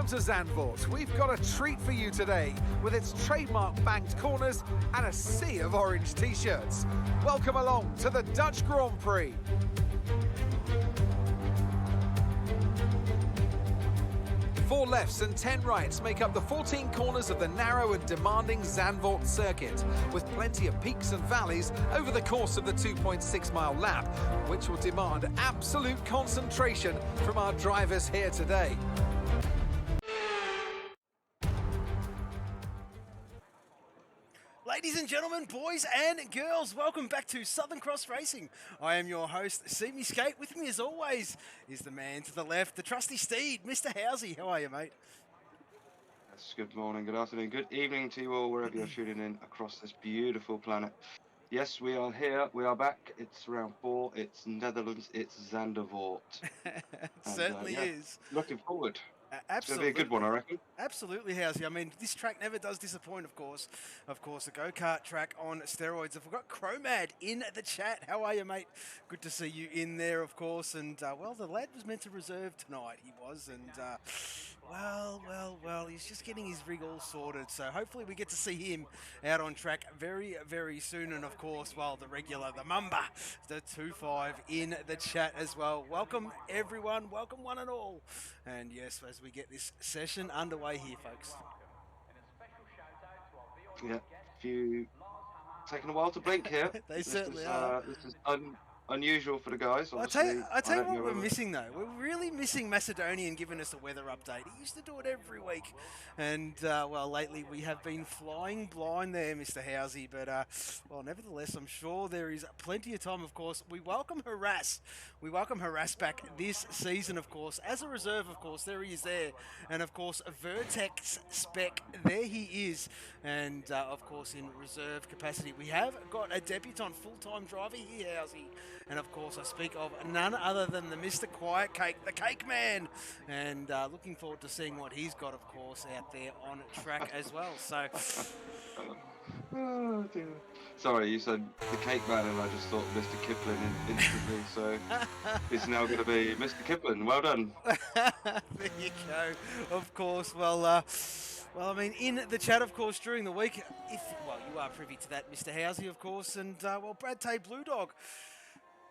Welcome to Zandvoort. We've got a treat for you today with its trademark banked corners and a sea of orange t-shirts. Welcome along to the Dutch Grand Prix. 4 lefts and 10 rights make up the 14 corners of the narrow and demanding Zandvoort circuit, with plenty of peaks and valleys over the course of the 2.6-mile lap, which will demand absolute concentration from our drivers here today. Ladies and gentlemen, boys and girls, welcome back to SouthernXRacing. I am your host, See Me Skate. With me as always is the man to the left, the trusty steed, Mr. Housey. How are you, mate? Yes, good morning, good afternoon, good evening to you all, wherever you're tuning in across this beautiful planet. Yes, we are here, we are back. It's round 4, it's Netherlands, it's Zandvoort. It certainly is. Looking forward. Absolutely. It's going to be a good one, I reckon. Absolutely, Housey. I mean, this track never does disappoint, of course. Of course, a go-kart track on steroids. We've got Chromad in the chat. How are you, mate? Good to see you in there, of course. And, well, the lad was meant to reserve tonight. He was. And, well, he's just getting his rig all sorted. So hopefully we get to see him out on track very, very soon. And, of course, well, the regular, the Mamba, the 2-5 in the chat as well. Welcome, everyone. Welcome, one and all. And, yes, as we get this session underway here, folks. Yeah, taking a while to blink here. They certainly are. This is unusual for the guys. I tell you what we're missing, though. We're really missing Macedonian giving us a weather update. He used to do it every week. And, well, lately we have been flying blind there, Mr. Housey. But, well, nevertheless, I'm sure there is plenty of time, of course. We welcome Harass. We welcome Harass back this season, of course. As a reserve, of course, there he is there. And, of course, Vertex Spec, there he is. And, of course, in reserve capacity, we have got a debutant full-time driver here, Housey. And, of course, I speak of none other than the Mr. Quiet Cake, the Cake Man. And looking forward to seeing what he's got, of course, out there on track as well. So, oh, dear. Sorry, you said the Cake Man and I just thought Mr. Kipling instantly. So it's now going to be Mr. Kipling. Well done. There you go. Of course. Well, I mean, in the chat, of course, during the week, you are privy to that, Mr. Housey, of course, and, well, Brad Tay Blue Dog.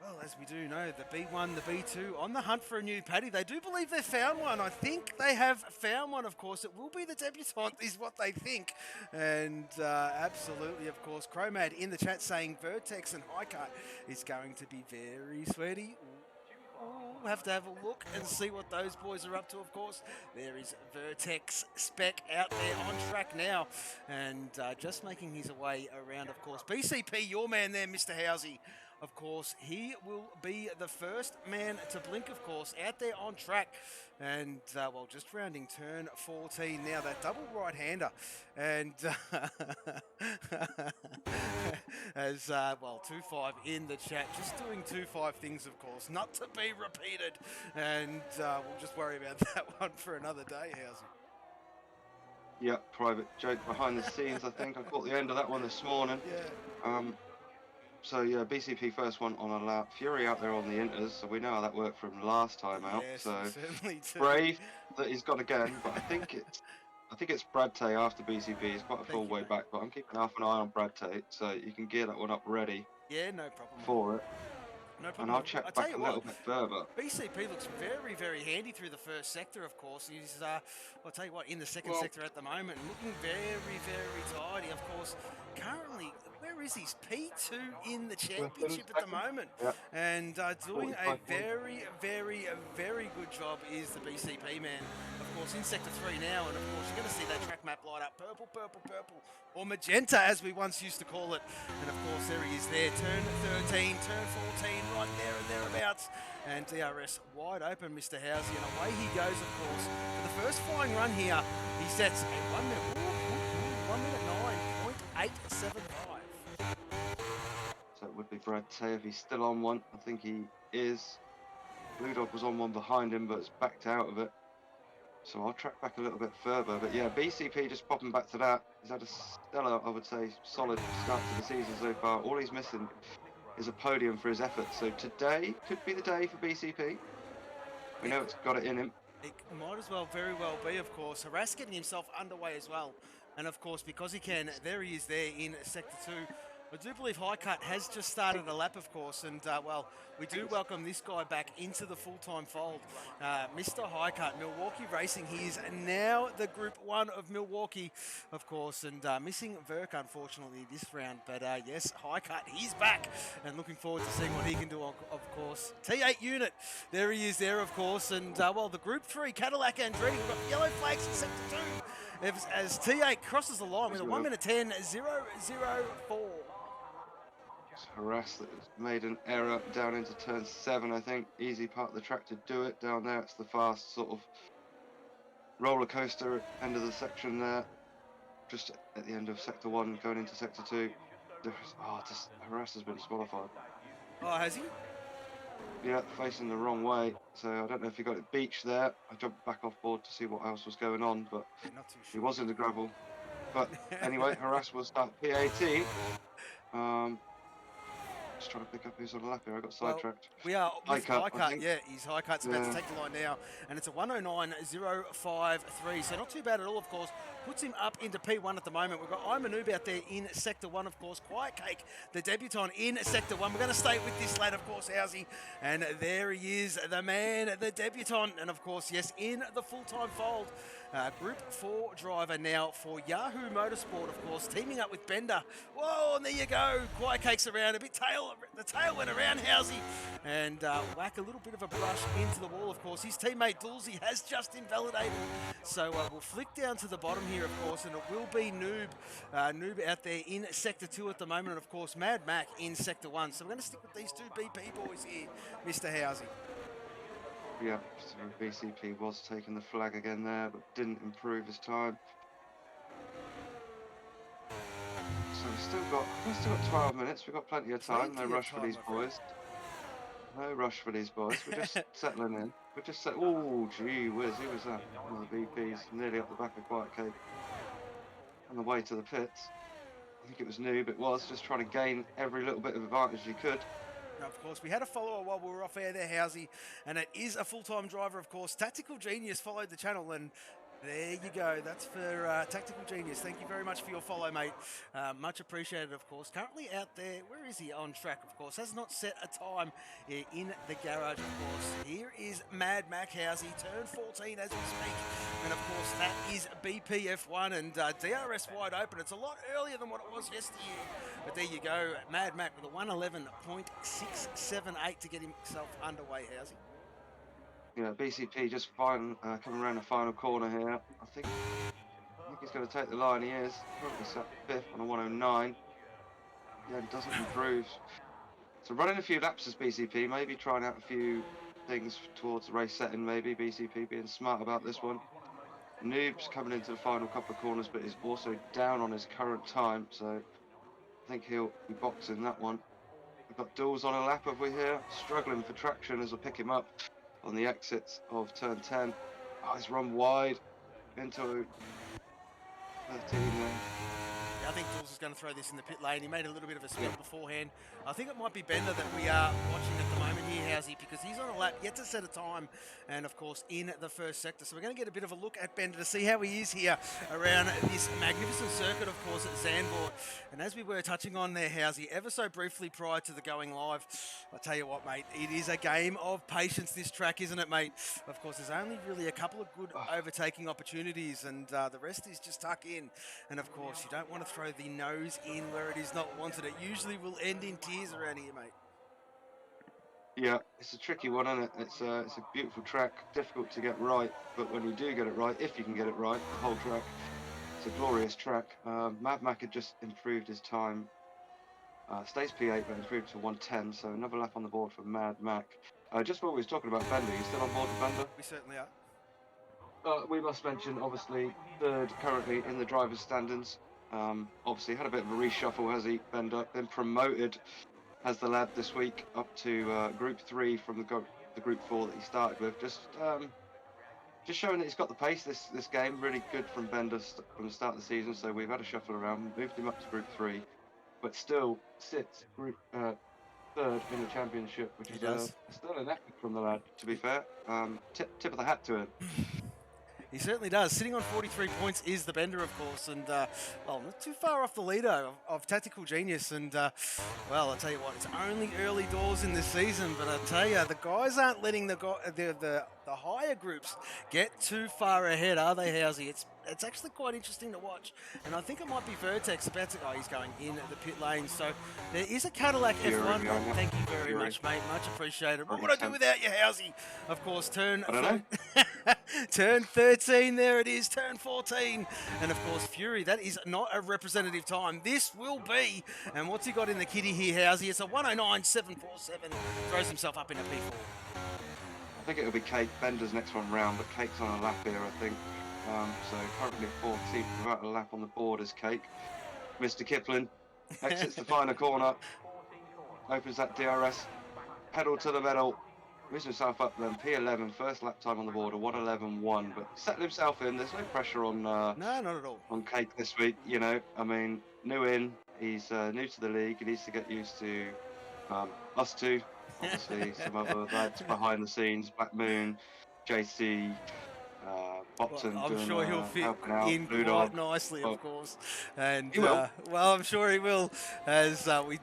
Well, as we do know, the B1, the B2, on the hunt for a new paddy. They do believe they've found one. I think they have found one, of course. It will be the debutant, is what they think. And absolutely, of course, Chromad in the chat saying Vertex and Highcut is going to be very sweaty. We'll have to have a look and see what those boys are up to, of course. There is Vertex Spec out there on track now. And just making his way around, of course. BCP, your man there, Mr. Housey. Of course, he will be the first man to blink, of course, out there on track. And, well, just rounding turn 14 now, that double right-hander. And as, well, 2-5 in the chat, just doing 2-5 things, of course, not to be repeated. And we'll just worry about that one for another day, Housey. Yeah, private joke behind the scenes, I think. I caught the end of that one this morning. Yeah. So, yeah, BCP first one on a lap. Fury out there on the inters, so we know how that worked from last time out. Yes, so certainly do. brave that he's gone again, but I think it's Brad Tay after BCP. He's quite a full way back, but I'm keeping half an eye on Brad Tay, so you can gear that one up ready. Yeah, no problem. For it. No problem. And I'll check back a little bit further. BCP looks very, very handy through the first sector, of course. He's, I'll tell you what, in the second sector at the moment, looking very, very tidy. Of course, currently, where is he? He's P2 in the championship at the moment. Yep. And doing a very, very, very good job is the BCP man. Of course, in sector 3 now, and of course, you're going to see that track map light up purple, purple, purple, or magenta, as we once used to call it. And of course, there he is there, turn 13, turn 14, right there and thereabouts. And DRS wide open, Mr. Housey, and away he goes, of course. For the first flying run here, he sets a 1 minute 9.875. So it would be Brad Tay if he's still on one. I think he is. Blue Dog was on one behind him, but it's backed out of it. So I'll track back a little bit further. But yeah, BCP just popping back to that. He's had a stellar, I would say, solid start to the season so far. All he's missing is a podium for his efforts. So today could be the day for BCP. We know it's got it in him. It might as well very well be, of course. Harass getting himself underway as well. And of course, because he can, there he is there in Sector 2. I do believe Highcut has just started a lap, of course, and well, we do welcome this guy back into the full-time fold. Mr. Highcut, Milwaukee Racing, he is now the Group 1 of Milwaukee, of course, and missing Verk, unfortunately, this round. But yes, Highcut, he's back, and looking forward to seeing what he can do, of course. T8 unit, there he is there, of course, and well, the Group 3, Cadillac Andretti, we've got yellow flags in Sector 2, as T8 crosses the line with a 1 minute 10.004. Harass that has made an error down into turn 7, I think. Easy part of the track to do it. Down there, it's the fast sort of roller coaster end of the section there. Just at the end of Sector 1, going into Sector 2. Harass has been disqualified. Oh, has he? Yeah, facing the wrong way. So I don't know if he got it beached there. I jumped back off board to see what else was going on, but Not too he sure. was in the gravel. But anyway, Harass will start P18. Just trying to pick up who's on the lap here. I got sidetracked. We are with Highcut, yeah. He's Highcut's about to take the line now, and it's a 109.053. So not too bad at all, of course. Puts him up into P1 at the moment. We've got Imanoob out there in Sector 1, of course. Quiet Cake, the debutant in Sector 1. We're going to stay with this lad, of course, Housey. And there he is, the man, the debutant. And of course, yes, in the full-time fold. Group 4 driver now for Yahoo Motorsport, of course, teaming up with Bender. Whoa, and there you go. Quiet Cake's around, the tail went around Housey, and whack a little bit of a brush into the wall, of course. His teammate Dulzy has just invalidated. So we'll flick down to the bottom here, of course, and it will be Noob out there in Sector 2 at the moment, and of course, Mad Mac in Sector 1. So we're going to stick with these two BP boys here, Mr. Housey. Yeah, so BCP was taking the flag again there, but didn't improve his time. So we've still got 12 minutes. We've got plenty of time. No rush for these boys. No rush for these boys. We're just settling in. We're just oh, gee whiz, who was that? One of the BPs nearly up the back of Quiet Cake on the way to the pits. I think it was Noob. It was just trying to gain every little bit of advantage he could. Now, of course, we had a follower while we were off air there, Housey, and it is a full-time driver, of course. Tactical Genius followed the channel, and there you go. That's for Tactical Genius. Thank you very much for your follow, mate. Much appreciated, of course. Currently out there, where is he? On track, of course. Has not set a time in the garage, of course. Here is Mad Mac Housey, turn 14 as we speak. And, of course, that is BPF1 and DRS wide open. It's a lot earlier than what it was yesteryear. But there you go. Mad Mac with a 111.678 to get himself underway, Housey. Yeah, BCP just coming around the final corner here. I think he's going to take the line. He is. Currently sat 5th on a 109. Yeah, he doesn't improve. So running a few laps as BCP, maybe trying out a few things towards the race setting, maybe BCP being smart about this one. Noob's coming into the final couple of corners, but is also down on his current time, so I think he'll be boxing that one. We've got Dools on a lap over here, struggling for traction as I pick him up on the exits of turn 10. Oh, he's run wide into 13 there. I think Jules is going to throw this in the pit lane. He made a little bit of a spin beforehand. I think it might be Bender that we are watching at the moment here, Housey, because he's on a lap, yet to set a time, and of course in the first sector. So we're going to get a bit of a look at Bender to see how he is here around this magnificent circuit, of course, at Zandvoort. And as we were touching on there, Housey, ever so briefly prior to the going live, I tell you what, mate, it is a game of patience, this track, isn't it, mate? Of course, there's only really a couple of good overtaking opportunities, and the rest is just tuck in. And of course, you don't want to throw the nose in where it is not wanted. It usually will end in tears around here, mate. Yeah, it's a tricky one, isn't it? It's a beautiful track, difficult to get right, but when you do get it right, if you can get it right, the whole track, it's a glorious track. Mad Mac had just improved his time. Stays P8, but improved to 110, so another lap on the board for Mad Mac. Just while we was talking about Bender, you still on board with Bender? We certainly are. We must mention, obviously, third currently in the driver's standings. Obviously had a bit of a reshuffle, has he? Bender been promoted as the lad this week up to Group 3 from the Group 4 that he started with. Just showing that he's got the pace this game. Really good from Bender from the start of the season. So we've had a shuffle around, moved him up to Group 3, but still sits third in the championship, which He is does. still an effort from the lad, to be fair. Tip of the hat to him. He certainly does. Sitting on 43 points is the Bender, of course, and well, not too far off the leader of Tactical Genius. And well, I'll tell you what, it's only early doors in this season, but I tell you, the guys aren't letting the higher groups get too far ahead, are they, Housey? It's actually quite interesting to watch, and I think it might be Vertex about to. Oh, he's going in the pit lane, so there is a Cadillac F1. Thank you very much, mate. Much appreciated. What would I do without you, Housey? Of course, turn 13. There it is. Turn 14, and of course, Fury. That is not a representative time. This will be. And what's he got in the kitty here, Housey? It's a 109.747. Throws himself up in a P4. I think it'll be Cake Bender's next one round, but Cake's on a lap here, I think. So currently 14th without a lap on the board is Cake. Mr. Kipling exits the final corner, opens that DRS, pedal to the metal, moves himself up then. P11, first lap time on the board, a 1:11.1, but settled himself in. There's no pressure on No, not at all. on Cake this week, you know. I mean, new in, he's new to the league. He needs to get used to us two, obviously some other lads behind the scenes, Black Moon, JC, Bopton. Well, I'm sure he'll fit in quite nicely, of course. And he will. well, I'm sure he will, as we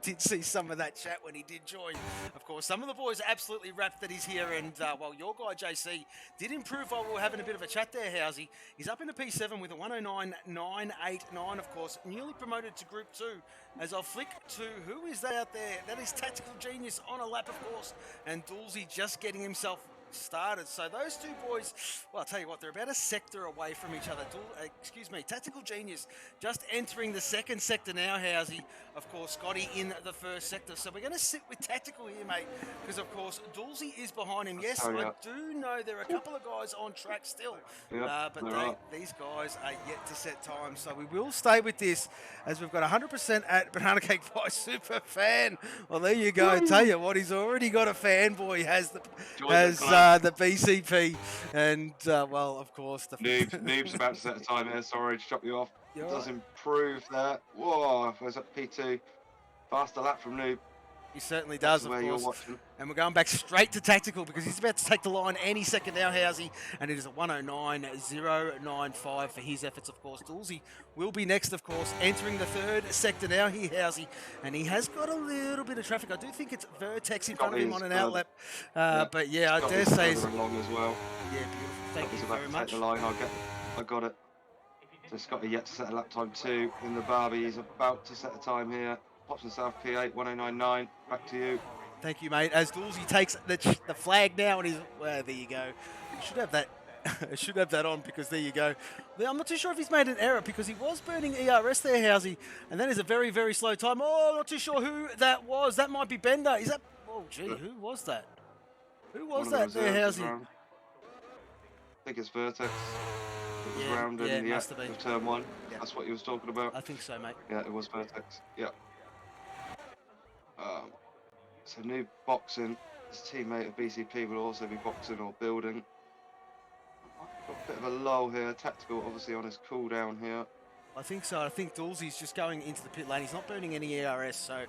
did see some of that chat when he did join. Of course, some of the boys are absolutely rapt that he's here, and well, your guy JC did improve while we were having a bit of a chat there, Housey. He's up in a P7 with a 109.989, of course, newly promoted to Group 2. As I'll flick to, who is that out there? That is Tactical Genius on a lap, of course, and Dulzy just getting himself started. So those two boys, well, I'll tell you what, they're about a sector away from each other. Tactical Genius just entering the second sector now, Housey. Of course, Scotty in the first sector. So we're going to sit with Tactical here, mate, because of course, Dulzy is behind him. Yes, I do know there are a couple of guys on track still, but these guys are yet to set time. So we will stay with this as we've got 100% at Banana Cake Pie Super Fan. Well, there you go. I tell you what, he's already got a fanboy, has the BCP, and well, of course, the Noob's about to set a time here. Sorry to chop you off. It does improve there. Whoa, where's that P2? Faster lap from Noob. He certainly does, of course. And we're going back straight to Tactical because he's about to take the line any second now, Housey. And it is a 109.095 for his efforts, of course. Dulzy will be next, of course, entering the third sector now here, Housey. And he has got a little bit of traffic. I do think it's Vertex in front of him on an outlap. But yeah, I dare say it's... along as well. Yeah, beautiful. Thank you very much. Take the line. I got it. So Scotty yet to set a lap time 2 in the Barbie. He's about to set a time here. Pops himself P8, 109.9. Back to you. Thank you, mate. As Dulzy takes the flag now, and he's well, there you go. I should have that. I should have that on because there you go. I'm not too sure if he's made an error because he was burning ERS there, Housey, and that is a very, very slow time. Oh, not too sure who that was. That might be Bender. Is that? Oh, gee, who was that? Who was that there, Housey? I think it's Vertex. It was round in the must have been. Of turn 1. Yeah. That's what you was talking about. I think so, mate. Yeah, it was Vertex. Yeah. So new boxing. His teammate of BCP will also be boxing or building. Got a bit of a lull here. Tactical, obviously, on his cooldown here. I think so. I think Dulzy's just going into the pit lane. He's not burning any ERS, so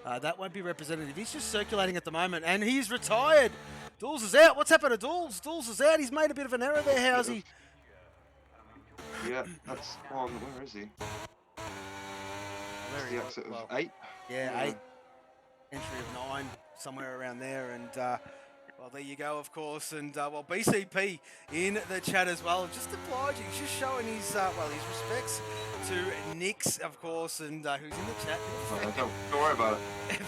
that won't be representative. He's just circulating at the moment, and he's retired. Dulz is out. What's happened to Dulz? Dulz is out. He's made a bit of an error there, Housey. Yeah, that's on. Where is he? That's the exit of 8. Yeah, 8. Entry of 9, somewhere around there, and well, there you go, of course, and well, BCP in the chat as well, just obliging, just showing his well, his respects to Nix, of course, and who's in the chat. Don't worry about it.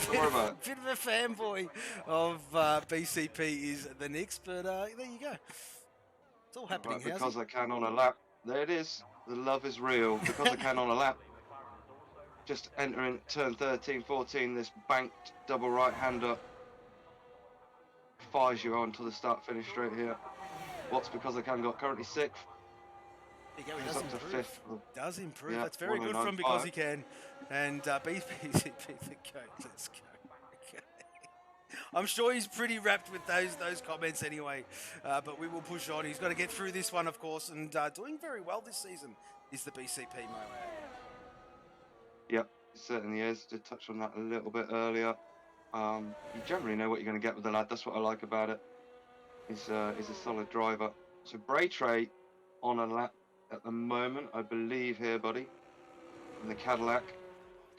Don't worry about it. Bit of a fanboy of BCP is the Nix, but there you go. It's all happening. Right, because I can on a lap. There it is. The love is real. Because I can on a lap. Just entering turn 13, 14, this banked double right-hander fires you on to the start-finish straight here. What's because I can got currently 6th. There you go, he does improve. To 5th. Does improve. Yeah, that's very good from because he can. And BCP, the goat. Let's go. I'm sure he's pretty wrapped with those comments anyway. But we will push on. He's got to get through this one, of course, and doing very well this season is the BCP Moab. Yep, it certainly is. Did touch on that a little bit earlier. You generally know what you're going to get with the lad. That's what I like about it. He's a solid driver. So Bray Trey on a lap at the moment, I believe here, buddy, in the Cadillac.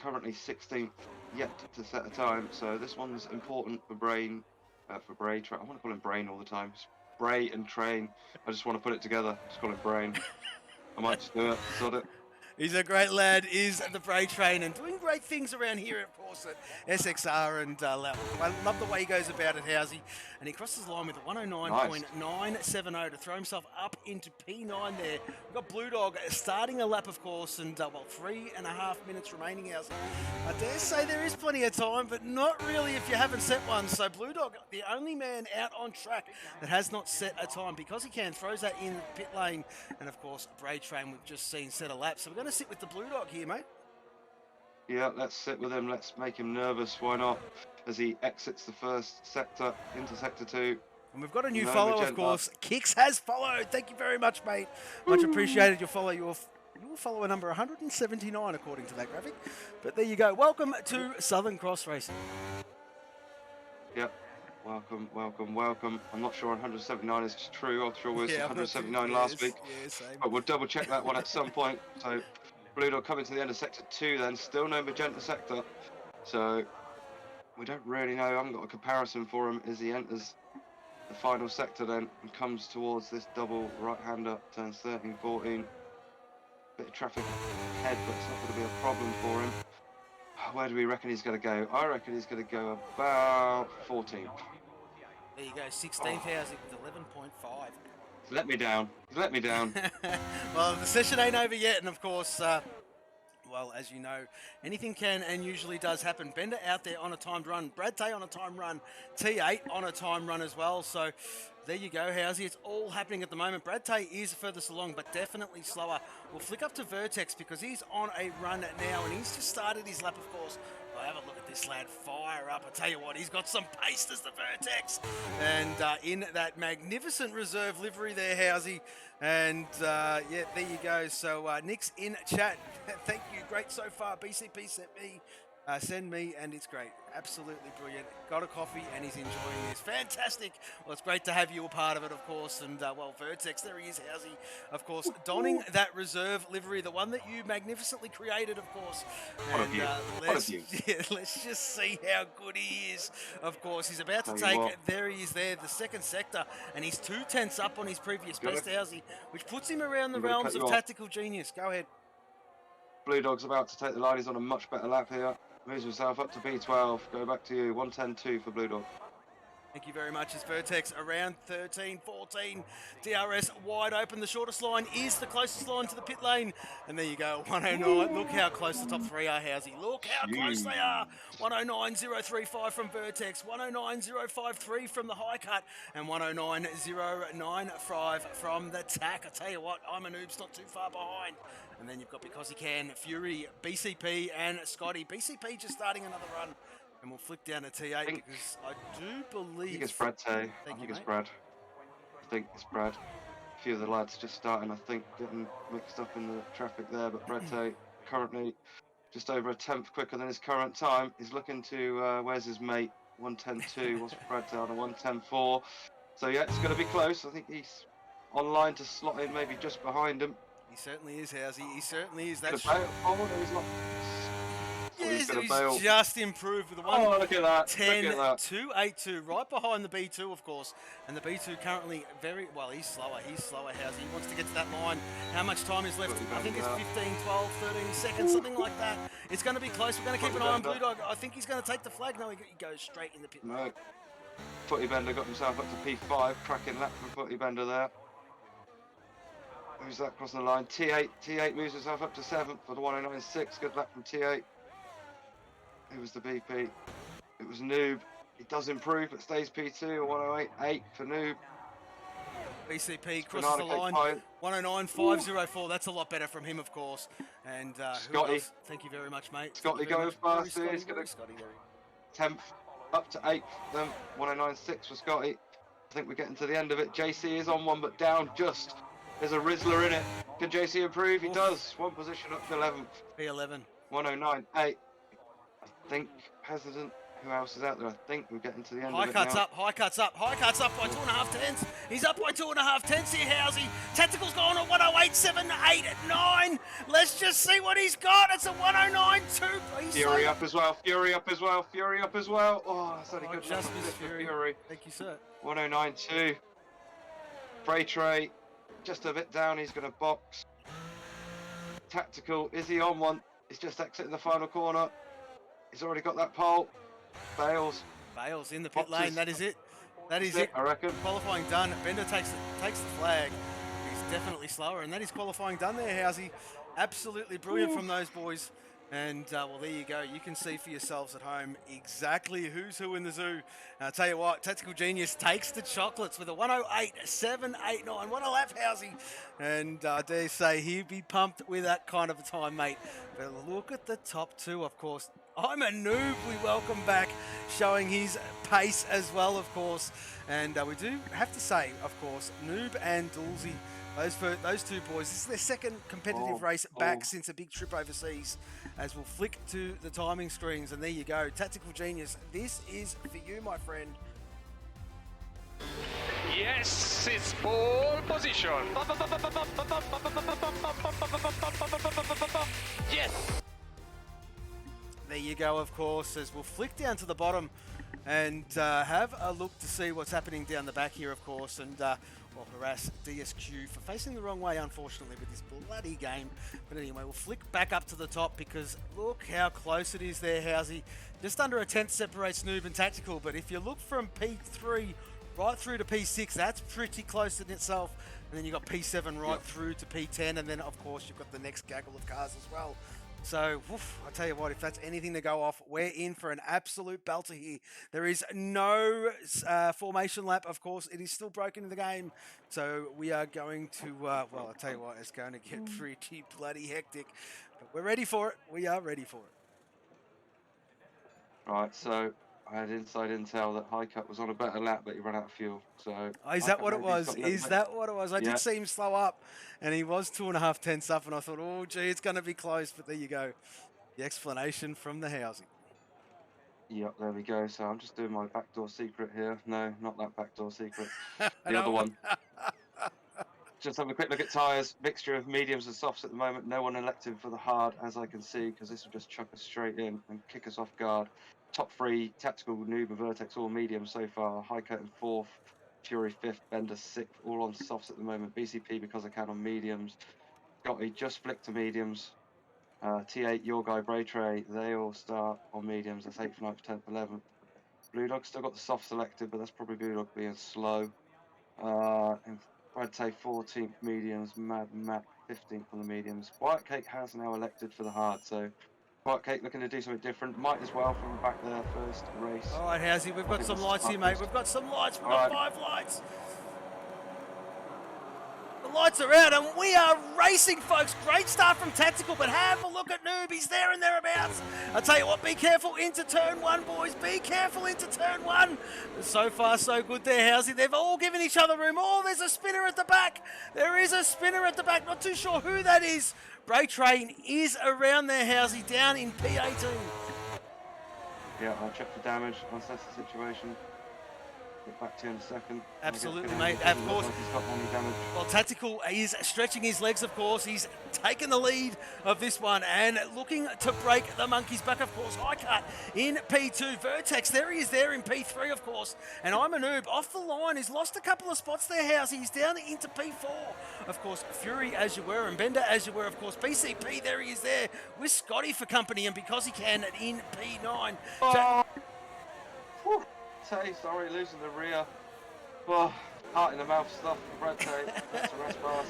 Currently 16th, yet to set a time. So this one's important for Bray. I want to call him Brain all the time. It's Bray and Train. I just want to put it together. Just call it Brain. I might just do it. Sod it. He's a great lad, is the Bray Train, and doing great things around here, of course, at SXR. And I love the way he goes about it, Housey. And he crosses the line with a 109.970 to throw himself up into P9 there. We've got Blue Dog starting a lap, of course, and 3.5 minutes remaining, Housey. I dare say there is plenty of time, but not really if you haven't set one. So Blue Dog, the only man out on track that has not set a time, because he can, throws that in the pit lane. And of course, Bray Train we've just seen set a lap. So we're going to sit with the Blue Dog here, mate. Yeah, let's sit with him. Let's make him nervous. Why not? As he exits the first sector into sector 2. And we've got a new follow, of course. Kix has followed. Thank you very much, mate. Much appreciated. Your follow. Your follower number 179, according to that graphic. But there you go. Welcome to Southern Cross Racing. Yep. Welcome. I'm not sure 179 is true. I'm sure we were 179 last week. Yeah, same. But we'll double check that one at some point. So Blue Dog coming to the end of sector 2 then. Still no magenta sector. So we don't really know. I haven't got a comparison for him as he enters the final sector then and comes towards this double right-hander, turns 13, 14. Bit of traffic ahead, but it's not going to be a problem for him. Where do we reckon he's going to go? I reckon he's going to go about 14th. There you go, 16th housing with 11.5. Let me down. Well, the session ain't over yet, and of course, well, as you know, anything can and usually does happen. Bender out there on a timed run. Brad Tay on a time run. T8 on a time run as well. So there you go, Housey. It's all happening at the moment. Brad Tay is furthest along, but definitely slower. We'll flick up to Vertex because he's on a run now, and he's just started his lap, of course. Well, have a look at this lad fire up. I tell you what, he's got some pace as the Vertex. And in that magnificent reserve livery there, Housey. And yeah, there you go. So Nick's in chat. Thank you. Great so far. BCP send me, and it's great. Absolutely brilliant. Got a coffee, and he's enjoying this. Fantastic. Well, it's great to have you a part of it, of course. And, well, Vertex, there he is, Housey, of course, donning that reserve livery, the one that you magnificently created, of course. And let's just see how good he is, of course. He's about to take, there he is there, the second sector, and he's 2/10 up on his previous best, Housey, which puts him around the realms of tactical genius. Go ahead. Blue Dog's about to take the line. He's on a much better lap here. Moves himself up to B12. Go back to you. 110.2 for Blue Dog. Thank you very much. It's Vertex around 13, 14. DRS wide open. The shortest line is the closest line to the pit lane. And there you go, 109. Look how close the top three are, Housey. Look how close they are. 109.035 from Vertex, 109.053 from the high cut, and 109.095 from the tack. I tell you what, I'm a noob's not too far behind. And then you've got Because He Can, Fury, BCP, and Scotty. BCP just starting another run. And we'll flick down to T8 because I do believe... I think it's Brad Tay. I think it's Brad. A few of the lads just starting, I think, getting mixed up in the traffic there. But Brad Tay currently just over a tenth quicker than his current time. He's looking to, where's his mate? 110.2. What's Brad Tay on a 110.4? So yeah, it's going to be close. I think he's online to slot in maybe just behind him. He certainly is, Housey. He certainly is. That's Yes, he's just improved with a 1:10.282, right behind the B2, of course. And the B2 currently he's slower. He's slower, Housey. He wants to get to that line. How much time is left? I think it's 15, 12, 13 seconds, something like that. It's going to be close. We're going to keep an eye on Blue Dog. I think he's going to take the flag. No, he goes straight in the pit. No. Footy Bender got himself up to P5. Cracking lap from Footy Bender there. Who's that crossing the line? T8 moves himself up to 7th for the 109.6. Good lap from T8. It was the BP. It was Noob. He does improve, but stays P2. 108.8 for Noob. BCP crosses the line. 109.504. That's a lot better from him, of course. And Scotty. Thank you very much, mate. Scotty going fast. He's going to 10th up to 8th. Then 109.6 for Scotty. I think we're getting to the end of it. JC is on one, but down just. There's a Rizzler in it. Can JC improve? He does. One position up to 11th. P11. 109.8. I think who else is out there? I think we're getting to the end High of it cuts now. up, high cuts up, high cuts up by 2.5 tenths. He's up by 2.5 tenths here, Housey. Tactical's gone at 108.789. Let's just see what he's got. It's a 109.2. Fury up as well, Fury up as well, Fury up as well. Oh, that's only Oh, good just enough missed for Fury. Fury. Thank you, sir. 109.2. Tray, just a bit down, he's going to box. Tactical, is he on one? He's just exiting the final corner. He's already got that pole. Fails. Bales in the pit Boxes. lane, that is it. That is That's it. I reckon. Qualifying done. Bender takes the flag. He's definitely slower, and that is qualifying done there, Housey. Absolutely brilliant from those boys. And, well, there you go. You can see for yourselves at home exactly who's who in the zoo. And I'll tell you what, Tactical Genius takes the chocolates with a 108.789. What a lap, Housey. And I dare say he'd be pumped with that kind of a time, mate. But look at the top two, of course. I'm a noob. We welcome back, showing his pace as well, of course. And we do have to say, of course, Noob and Dulzy, those two boys, this is their second competitive race back since a big trip overseas. As we'll flick to the timing screens, and there you go. Tactical Genius, this is for you, my friend. Yes, it's pole position. Yes. There you go, of course, as we'll flick down to the bottom and have a look to see what's happening down the back here, of course, and well, harass DSQ for facing the wrong way, unfortunately, with this bloody game. But anyway, we'll flick back up to the top because look how close it is there, Housey. Just under a tenth separates Noob and Tactical, but if you look from P3 right through to P6, that's pretty close in itself. And then you've got P7 right through to P10, and then, of course, you've got the next gaggle of cars as well. So, I tell you what, if that's anything to go off, we're in for an absolute belter here. There is no formation lap, of course. It is still broken in the game. So, we are going to, well, I'll tell you what, it's going to get pretty bloody hectic. But we're ready for it. We are ready for it. Right, so I had inside intel that High Cut was on a better lap, but he ran out of fuel. So is that what it was? Is that what it was? I did see him slow up, and he was 2.5 tenths up, and I thought, oh, gee, it's going to be close. But there you go. The explanation from the housing. Yep, there we go. So I'm just doing my backdoor secret here. No, not that backdoor secret. The other one. Just have a quick look at tyres. Mixture of mediums and softs at the moment. No one elected for the hard, as I can see, because this will just chuck us straight in and kick us off guard. Top three, Tactical, Noob and Vertex, all mediums so far. High Cut in fourth, Fury fifth, Bender sixth, all on softs at the moment. BCP, because I can, on mediums. Gotti just flicked to mediums. T8, Your Guy, Braytray, they all start on mediums. That's 8th, 9th, 10th, 11th. Blue Dog still got the soft selected, but that's probably Blue Dog being slow. And Brad Tay 14th mediums, Mad Matt 15th on the mediums. White Cake has now elected for the hard, so White Cake looking to do something different. Might as well from back there first race. All right, Housey, we've got some lights here, mate. We've got some lights. We've got 5 lights. The lights are out, and we are racing, folks. Great start from Tactical, but have a look at Noob. He's there and thereabouts. I tell you what, be careful into turn 1, boys. Be careful into turn 1. So far, so good there, Housey. They've all given each other room. Oh, there's a spinner at the back. There is a spinner at the back. Not too sure who that is. Bray Train is around there, Housey, down in P18. Yeah, I'll check for damage. I'll assess the situation. Get back to you in a second. Absolutely, mate. Of course. Like he's got any damage. Well, Tactical is stretching his legs, of course. He's taken the lead of this one and looking to break the monkey's back, of course. High Cut in P2. Vertex, there he is there in P3, of course. And I'm a Noob off the line. He's lost a couple of spots there, House. He's down into P4. Of course, Fury as you were and Bender as you were, of course. BCP, there he is there with Scotty for company and because he can in P9. Tay, sorry, losing the rear. Oh, heart in the mouth stuff for Brad Tay. That's a rest pass.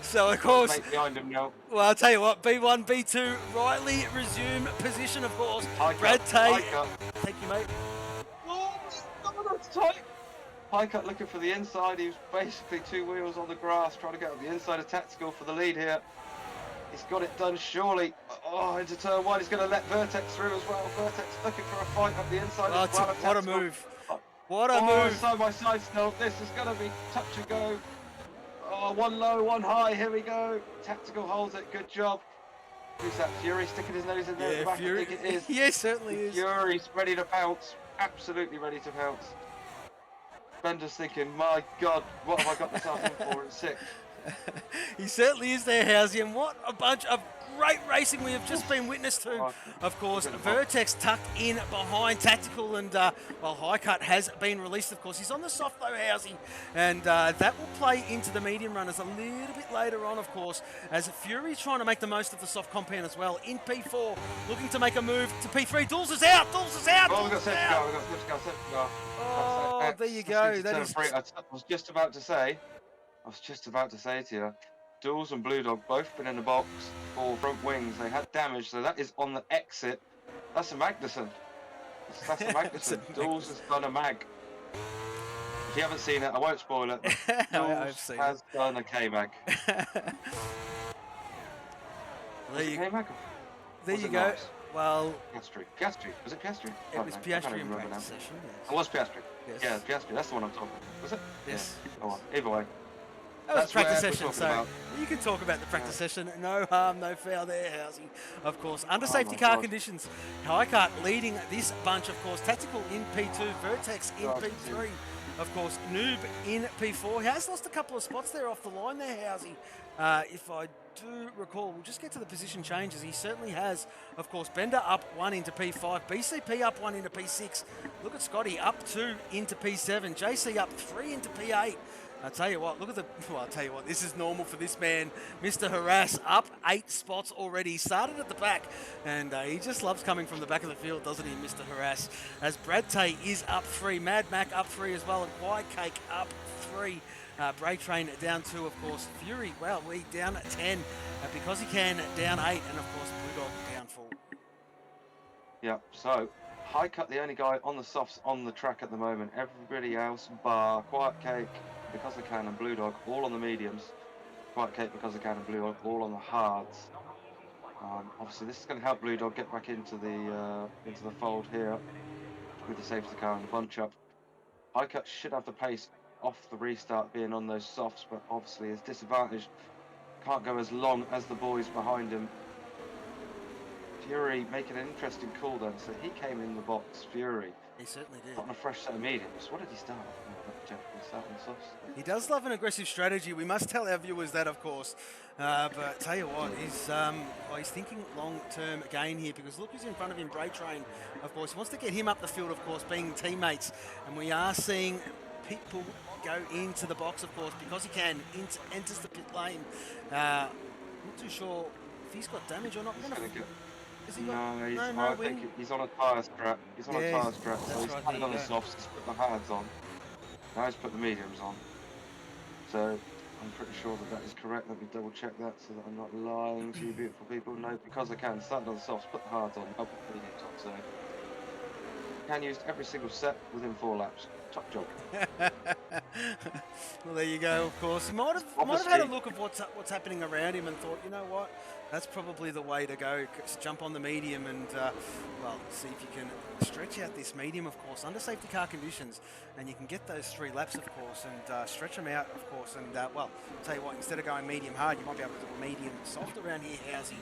So, of course, Mate behind him now. well, I'll tell you what, B1, B2, rightly resume position, of course. High Brad cut, Tay, high cut. thank you, mate. Oh, that's tight. High Cut looking for the inside. He was basically 2 wheels on the grass, trying to get on the inside of Tactical for the lead here. He's got it done, surely. Oh, into turn 1. He's going to let Vertex through as well. Vertex looking for a fight up the inside Oh, as well. what a move. What a Oh, move. side by side still. This is going to be touch and go. Oh, one low, one high. Here we go. Tactical holds it. Good job. Who's that? Fury sticking his nose in there at the back? Fury. I think it is. Yeah, certainly is. Fury's ready to pounce. Absolutely ready to pounce. Bender's thinking, my God, what have I got myself in for in sixth? He certainly is there, Housey, and what a bunch of great racing we have just been witness to. Oh, Of course, good. Vertex tucked in behind Tactical, and well, High Cut has been released, of course. He's on the soft though, Housey, and that will play into the medium runners a little bit later on, of course, as Fury's trying to make the most of the soft compound as well. In P4, looking to make a move to P3. Dools is out! Dools is out! Oh, we've got Dools set is to go, out! we've got set to go, set to go. Oh, there you go. That is... I was just about to say to you, Duels and Blue Dog both been in the box for front wings. They had damage, so that is on the exit. That's a Magnussen. That's a Magnussen. Duels has done a mag. If you haven't seen it, I won't spoil it. But Duels has done a K-mag. There you K-mag? There you go. Nice? Well, Piastri. Was it Piastri? it was Piastri in practice session. Yes. It was Piastri. Yes. Yeah, Piastri. That's the one I'm talking about. Was it? Yes. Yeah. Oh, well, either way. That was practice where we're session, talking so about. you can talk about the practice session. No harm, no foul there, Housey. Of course, under safety my car God. conditions, High Cut leading this bunch, of course. Tactical in P2, Vertex in God, P3. Of course, Noob in P4. He has lost a couple of spots there off the line there, Housey. If I do recall, we'll just get to the position changes. He certainly has, of course, Bender up 1 into P5, BCP up 1 into P6. Look at Scotty up 2 into P7, JC up 3 into P8. I'll tell you what, this is normal for this man. Mr. Harass up 8 spots already. Started at the back, and he just loves coming from the back of the field, doesn't he, Mr. Harass? As Brad Tay is up 3, Mad Mac up 3 as well, and Quiet Cake up 3. Brake Train down 2, of course. Fury, well, we down 10. Because he can, down 8, and of course, Blue Dog down 4. Yeah, so High Cut, the only guy on the softs on the track at the moment. Everybody else, bar Quiet Cake, because they can, and Blue Dog, all on the mediums. Quiet Cake, because they can, and Blue Dog, all on the hards. Obviously, this is going to help Blue Dog get back into the fold here with the safety car and the bunch up. High Cut should have the pace off the restart being on those softs, but obviously his disadvantage can't go as long as the boys behind him. Fury making an interesting call then, so he came in the box, Fury. He certainly did. On a fresh set of mediums. What did he start? He started on softs. He does love an aggressive strategy. We must tell our viewers that, of course. But tell you what, he's thinking long-term gain here, because look who's in front of him, Brake Train. Of course, he wants to get him up the field, of course, being teammates. And we are seeing people go into the box, of course, because he can, enters the pit lane. Not too sure if he's got damage or not. Has he got, I think he's on a tyre strap. He's on a tyre strap, so he's right, putting on the softs, he's put the hards on. Now he's put the mediums on. So I'm pretty sure that is correct. Let me double check that so that I'm not lying to you beautiful people. No, because I can. Started on the softs, put the hards on, I'll put the mediums on. So can use every single set within 4 laps. Top job. Well, there you go. Of course, he might have had a look of what's happening around him and thought, you know what, that's probably the way to go. Jump on the medium and well, see if you can stretch out this medium, of course, under safety car conditions, and you can get those 3 laps, of course, and stretch them out, of course. And well, I'll tell you what, instead of going medium hard, you might be able to do a medium soft around here, Housey.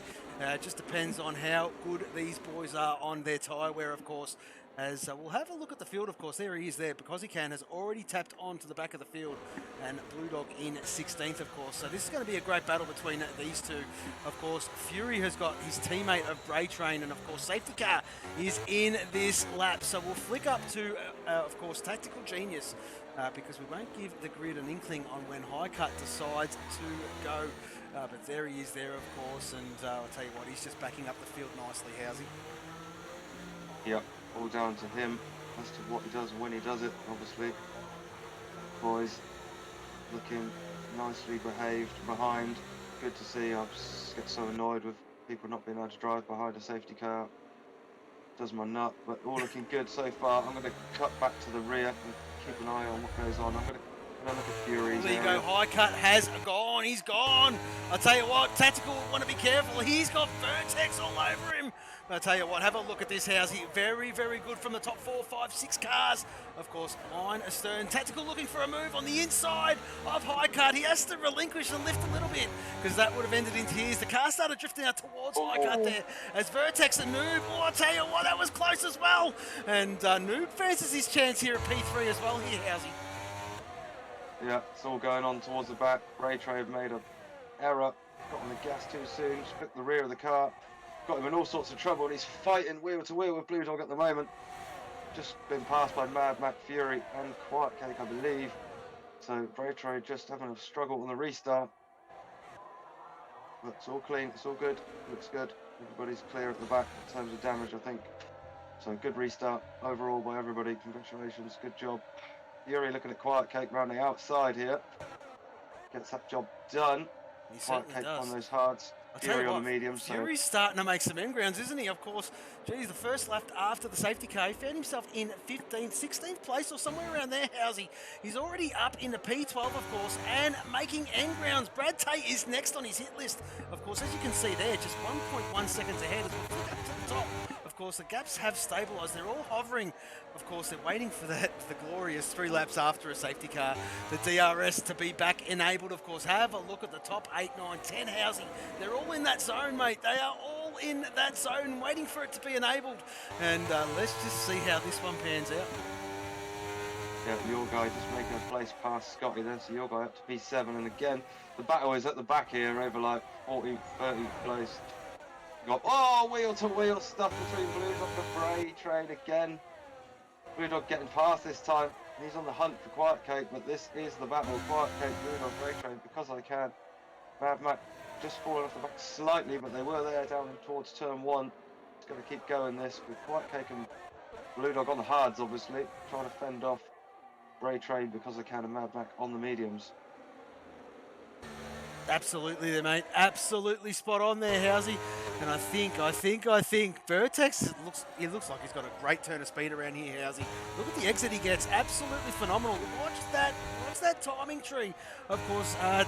It just depends on how good these boys are on their tyre wear, of course. As we'll have a look at the field, of course. There he is there, because he can, has already tapped onto the back of the field, and Blue Dog in 16th, of course. So this is going to be a great battle between these two. Of course, Fury has got his teammate of Brake Train, and of course, safety car is in this lap. So we'll flick up to, of course, Tactical Genius, because we won't give the grid an inkling on when High Cut decides to go. But there he is there, of course, and I'll tell you what, he's just backing up the field nicely, Housey. Yep. All down to him as to what he does and when he does it, obviously. Boys looking nicely behaved behind. Good to see. I just get so annoyed with people not being able to drive behind a safety car. Does my nut, but all looking good so far. I'm going to cut back to the rear and keep an eye on what goes on. I'm going to And look at Fury's There you go, area. high cut has gone, he's gone. I tell you what, Tactical want to be careful. He's got Vertex all over him. But I tell you what, have a look at this Housey. Very, very good from the top 4, 5, 6 cars. Of course, line astern. Tactical looking for a move on the inside of high cut. He has to relinquish and lift a little bit because that would have ended in tears. The car started drifting out towards high cut there as Vertex and Noob. Oh, I tell you what, that was close as well. And Noob fancies his chance here at P3 as well here, Housey. Yeah, it's all going on towards the back. Ray Trade made an error, got on the gas too soon, split the rear of the car, got him in all sorts of trouble, and he's fighting wheel to wheel with Blue Dog at the moment. Just been passed by Mad Mac Fury and Quiet Cake, I believe. So Ray Trade just having a struggle on the restart. But it's all clean, it's all good, looks good. Everybody's clear at the back in terms of damage, I think. So good restart overall by everybody. Congratulations, good job. Fury looking at Quiet Cake round the outside here. Gets that job done. He Quiet certainly Cake does. on those hards. Fury on the mediums. Fury's starting to make some end grounds, isn't he? Of course, geez, the first lap after the safety car, he found himself in 15th, 16th place or somewhere around there, Housey. He's already up in the P12, of course, and making end grounds. Brad Tate is next on his hit list. Of course, as you can see there, just 1.1 seconds ahead as we flick up to the top. Of course, the gaps have stabilised. They're all hovering. Of course, they're waiting for that, the glorious 3 laps after a safety car, the DRS to be back enabled. Of course, have a look at the top 8, 9, 10 Housey. They're all in that zone, mate. They are all in that zone, waiting for it to be enabled. And let's just see how this one pans out. Yeah, your guy just making a place past Scotty there, so your guy up to P7. And again, the battle is at the back here over like 40, 30 place. Got wheel to wheel stuff between Blue Dog and Bray Trade again. Blue Dog getting past this time. He's on the hunt for Quiet Cake, but this is the battle. Quiet Cake, Blue Dog, Bray Trade, because I can. Mad Mac just falling off the back slightly, but they were there down towards turn 1. It's going to keep going this with Quiet Cake and Blue Dog on the hards, obviously, trying to fend off Bray Trade because I can, and Mad Mac on the mediums. Absolutely there, mate. Absolutely spot on there, Housey. And I think Vertex looks like he's got a great turn of speed around here, Housey. Look at the exit he gets. Absolutely phenomenal. Watch that timing tree. Of course, I'll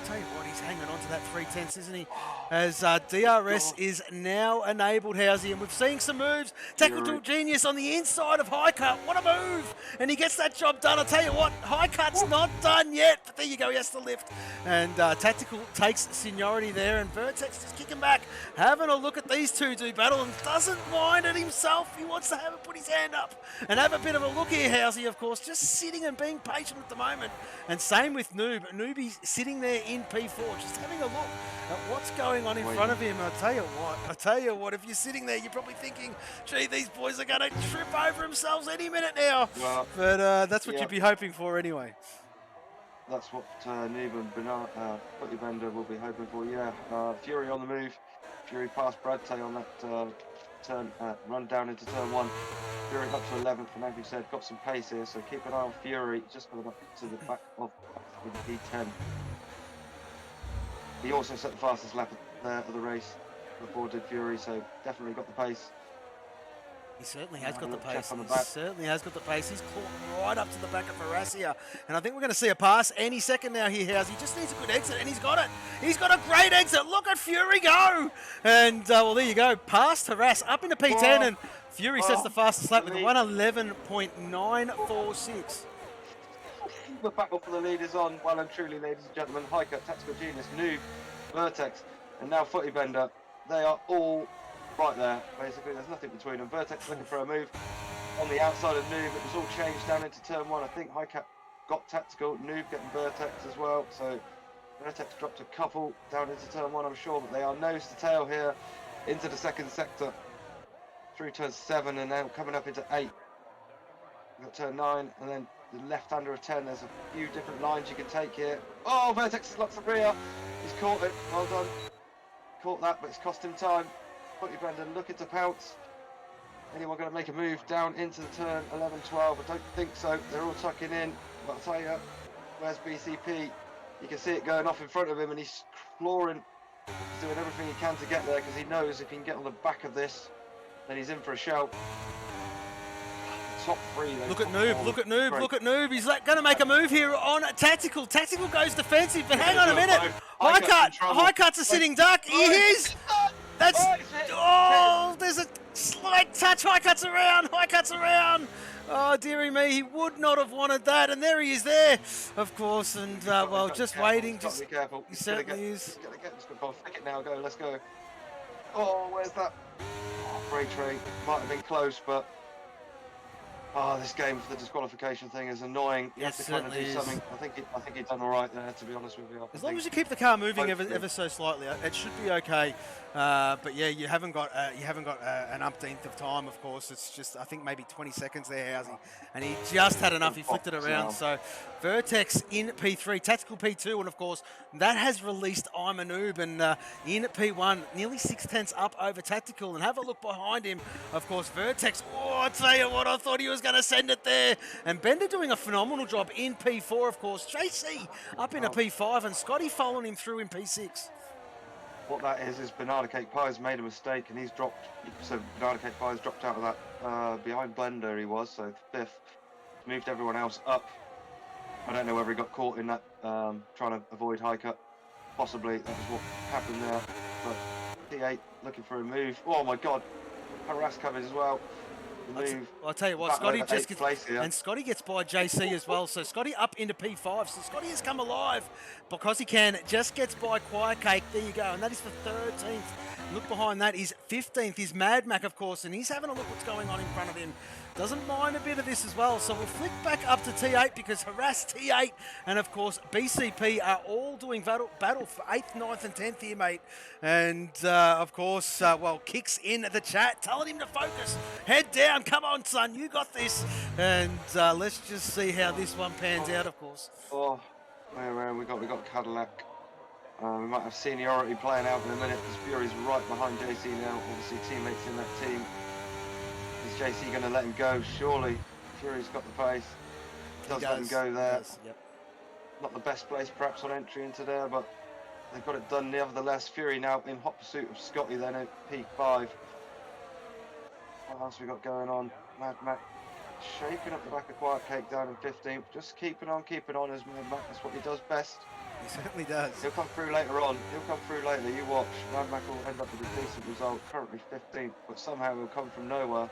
tell you what, he's hanging on to that 3/10, isn't he? As DRS is now enabled, Housey, and we've seen some moves. Tactical Genius on the inside of High Cut. What a move! And he gets that job done. I'll tell you what, High Cut's not done yet, but there you go, he has to lift. And Tactical takes seniority there, and Vertex just kicking back. Having a look at these two do battle and doesn't mind it himself. He wants to have it, put his hand up and have a bit of a look here, Housey, of course, just sitting and being patient at the moment. And same with Noob. Noobie's sitting there in P4, just having a look at what's going on in front of him. I tell you what, if you're sitting there, you're probably thinking, gee, these boys are going to trip over themselves any minute now. Well, but that's what you'd be hoping for anyway. That's what Noob and Footy Bender will be hoping for, yeah. Fury on the move. Fury past Brad Tate on that turn, run down into turn 1. Fury up to 11th, and as you said, got some pace here, so keep an eye on Fury, just got up to the back of the P10. He also set the fastest lap of the race before did Fury, so definitely got the pace. He certainly has got the pace. He certainly has got the pace. He's caught right up to the back of Horacia. And I think we're going to see a pass any second now here, House. He just needs a good exit, and he's got it. He's got a great exit. Look at Fury go. And, well, there you go. Past Harass, up into P10, and Fury sets the fastest lap with a 1:11.946. The battle for the lead is on, well and truly, ladies and gentlemen. High Cut, Tactical Genius, Noob, Vertex, and now Footy Bender. They are all right there, basically. There's nothing between them. Vertex looking for a move on the outside of Noob. It was all changed down into turn 1. I think High Cut got Tactical, Noob getting Vertex as well. So Vertex dropped a couple down into turn 1, I'm sure, but they are nose to tail here into the second sector through turn 7 and then coming up into 8. We've got turn 9 and then the left-hander of 10. There's a few different lines you can take here. Oh, Vertex has lots of rear. He's caught it. Well done. Caught that, but it's cost him time. Footy Bender looking to pounce. Anyone going to make a move down into the turn 11, 12? I don't think so. They're all tucking in. But I'll tell you, where's BCP? You can see it going off in front of him, and he's clawing. He's doing everything he can to get there because he knows if he can get on the back of this, then he's in for a shout. top three. Look at Noob, look at Noob, look at Noob. He's going to make a move here on Tactical. Tactical goes defensive, but hang on a minute. High Cut's a sitting duck. He is. That's. Oh, there's a slight touch. High Cut's around. High Cut's around. Oh, dearie me, he would not have wanted that. And there he is there, of course. And, well, just waiting. Just be careful. He certainly is. He's going to get this good ball. Flick it now. Go. Let's go. Oh, where's that? Oh, Bray Trey. Might have been close, but... Oh, this game for the disqualification thing is annoying. You have to kind of do something. I think he's done all right there, to be honest with you. As long as you keep the car moving ever so slightly, it should be okay. But yeah, you haven't got an umpteenth of time. Of course, it's just I think maybe 20 seconds there, Housey, and he just had enough. He flicked it around. So Vertex in P3, Tactical P2, and of course that has released I'm a Noob, and in P1, nearly 6/10 up over Tactical. And have a look behind him. Of course, Vertex. Oh, I tell you what, I thought he was going to send it there. And Bender doing a phenomenal job in P4, of course. JC up in a P5, and Scotty following him through in P6. What that is Banana Cake Pie's made a mistake and he's dropped. So Banana Cake Pie's dropped out of that behind Blender. He was so fifth, moved everyone else up. I don't know whether he got caught in that trying to avoid high cut. Possibly that was what happened there. But T8 looking for a move. Oh my God, harass covered as well. I'll tell you what, Scotty just gets, and Scotty gets by JC as well. So Scotty up into P5. So Scotty has come alive because he can. Just gets by Quiet Cake. There you go, and that is for 13th. Look behind that is 15th. Is Mad Mac, of course, and he's having a look what's going on in front of him. Doesn't mind a bit of this as well. So we'll flick back up to T8 because Harass T8 and, of course, BCP are all doing battle for 8th, 9th and 10th here, mate. And, of course, well, Kicks in the chat telling him to focus. Head down. Come on, son. You got this. And let's just see how this one pans out, of course. Oh, we got Cadillac. We might have seniority playing out in a minute because Fury's right behind JC now. Obviously, teammates in that team. Is JC going to let him go? Surely. Fury's got the pace. Does let him go there. Yep. Not the best place perhaps on entry into there, but they've got it done nevertheless. Fury now in hot pursuit of Scotty then at P5. What else we got going on? Mad Mac shaking up the back of Quiet Cake down in 15th. Just keeping on as Mad Mac. That's what he does best. He certainly does. He'll come through later on. He'll come through later. You watch. Mad Mac will end up with a decent result. Currently 15th, but somehow he'll come from nowhere.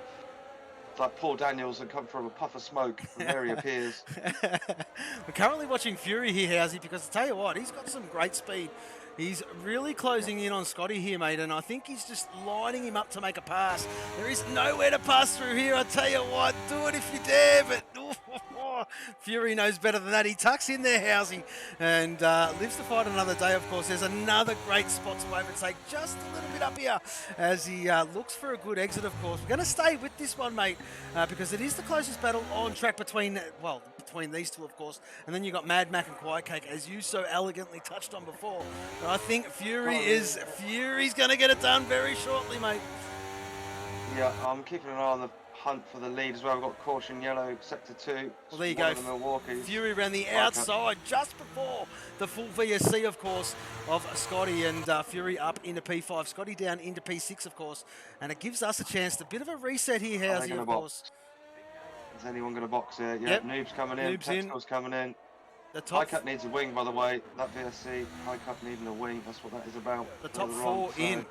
It's like Paul Daniels and come from a puff of smoke. And there he appears. We're currently watching Fury here, Housey, because I tell you what, he's got some great speed. He's really closing in on Scotty here, mate, and I think he's just lining him up to make a pass. There is nowhere to pass through here, I tell you what. Do it if you dare, but Fury knows better than that. He tucks in there, Housing, and lives to fight another day, of course. There's another great spot to overtake just a little bit up here as he looks for a good exit, of course. We're going to stay with this one, mate, because it is the closest battle on track between these two, of course, and then you got Mad Mac and Quiet Cake, as you so elegantly touched on before. But I think Fury's going to get it done very shortly, mate. Yeah, I'm keeping an eye on the hunt for the lead as well. We've got caution yellow, sector 2. Well, there you go. Fury around the outside just before the full VSC, of course, of Scotty, and Fury up into P5. Scotty down into P6, of course, and it gives us a chance. A bit of a reset here, Housey, of course. Is anyone going to box here? Yeah, yep. Noob's coming in. Tactical's coming in. High Cut needs a wing, by the way. That VSC, High Cut needing a wing. That's what that is about. The top four in.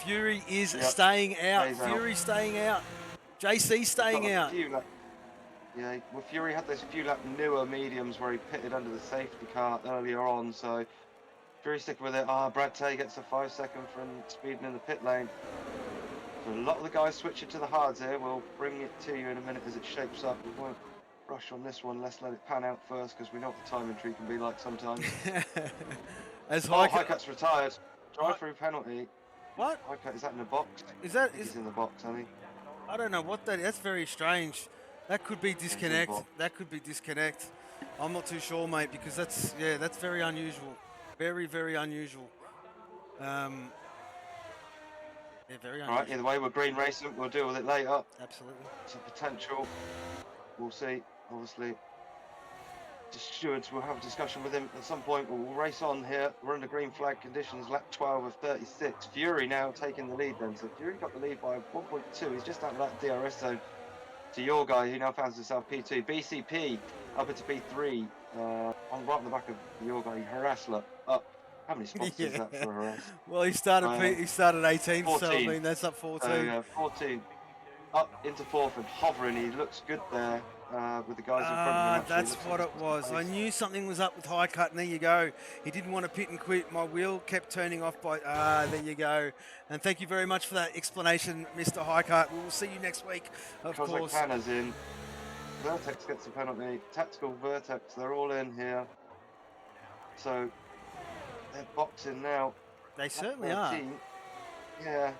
Fury is staying out. Fury staying out. JC staying out. Yeah, well, Fury had those few lap newer mediums where he pitted under the safety car earlier on, so Fury sticking with it. Brad Tay gets a 5-second from speeding in the pit lane. So a lot of the guys switching to the hards here. We'll bring it to you in a minute as it shapes up. We won't rush on this one. Let's let it pan out first because we know what the timing tree can be like sometimes. As High Cut's retired. Drive-through penalty. What? High Cut, is that in the box? He's in the box, honey. I don't know what that is. That's very strange. That could be disconnect. That could be disconnect. I'm not too sure, mate, because that's very unusual. Very, very unusual. Yeah, very unusual. All right, either way, we're green racing. We'll deal with it later. Absolutely. It's a potential. We'll see, obviously. The stewards, we'll have a discussion with him at some point. We'll race on here. We're under green flag conditions, lap 12 of 36. Fury now taking the lead then. So Fury got the lead by 1.2. He's just out of that DRS zone. to your guy who now finds himself P2. BCP up into P3. On right on the back of your guy, Harassler up. How many spots is that for Harass? Well, he started 18th, 14. so I mean that's up 14. So 14 up into 4th and hovering. He looks good there with the guys in front of him. Actually. That's what it was. I knew something was up with High Cut, and there you go. He didn't want to pit and quit. My wheel kept turning off by. There you go. And thank you very much for that explanation, Mr. High Cut. We will see you next week, of course. Canna's in. Vertex gets the penalty. Tactical Vertex, they're all in here. So they're boxing now. They certainly are. Yeah.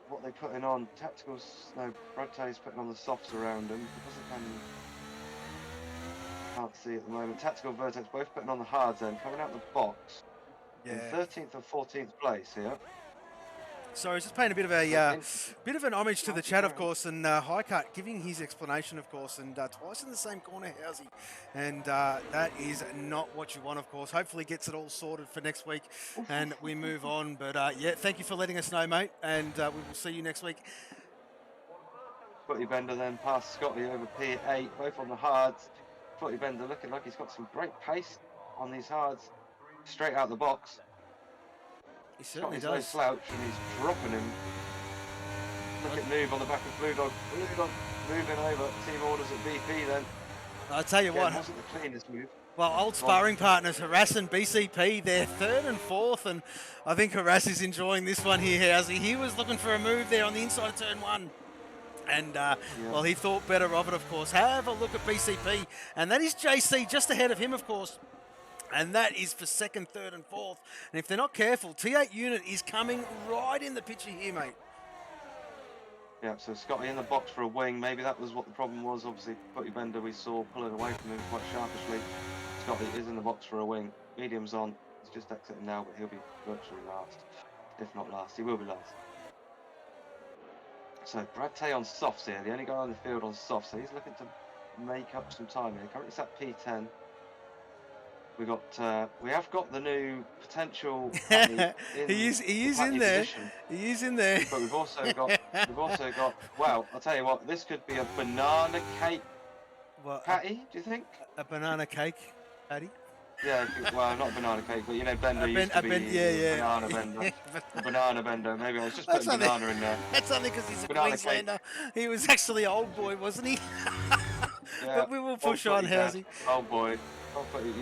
What they putting on? Tacticals, no, Brad Tay's putting on the softs around him. Can't see at the moment. Tactical Vertex both putting on the hards end, coming out the box. Yeah. In 13th and 14th place here. So he's just paying a bit of an homage to the chat, of course, and High Cut giving his explanation, of course, and twice in the same corner, Housey, and that is not what you want, of course. Hopefully gets it all sorted for next week, and we move on. But yeah, thank you for letting us know, mate, and we will see you next week. Footy Bender then past Scotty over P8, both on the hards. Footy Bender looking like he's got some great pace on these hards, straight out the box. He certainly Scotty's does. no slouch, and he's dropping him. Look at move on the back of Blue Dog. Blue Dog moving over. Team orders at BP then. I'll tell you what. Wasn't the cleanest move. Well, old sparring partners, Harass and BCP, they're 3rd and 4th, and I think Harass is enjoying this one here, Housey. He was looking for a move there on the inside of turn 1. And, well, he thought better of it, of course. Have a look at BCP, and that is JC just ahead of him, of course. And that is for 2nd, 3rd, and 4th. And if they're not careful, T8 unit is coming right in the picture here, mate. Yeah, so Scotty in the box for a wing. Maybe that was what the problem was. Obviously, Footy Bender we saw pulling away from him quite sharpishly. Scotty is in the box for a wing. Medium's on. He's just exiting now, but he'll be virtually last. If not last, he will be last. So Brad Tay on softs here. The only guy on the field on softs. So he's looking to make up some time here. Currently it's at P10. We have got the new potential. He is in there. Position. He is in there. But we've also got. Well, I'll tell you what. This could be a banana cake patty. Do you think? A banana cake patty. Yeah. Well, not a banana cake, but you know, Bender used to be banana Bender. A banana Bender. Maybe I was just putting banana in there. That's only because he's a Banana Queenslander. He was actually old boy, wasn't he? Yeah, but we will push on, Housey. Old boy.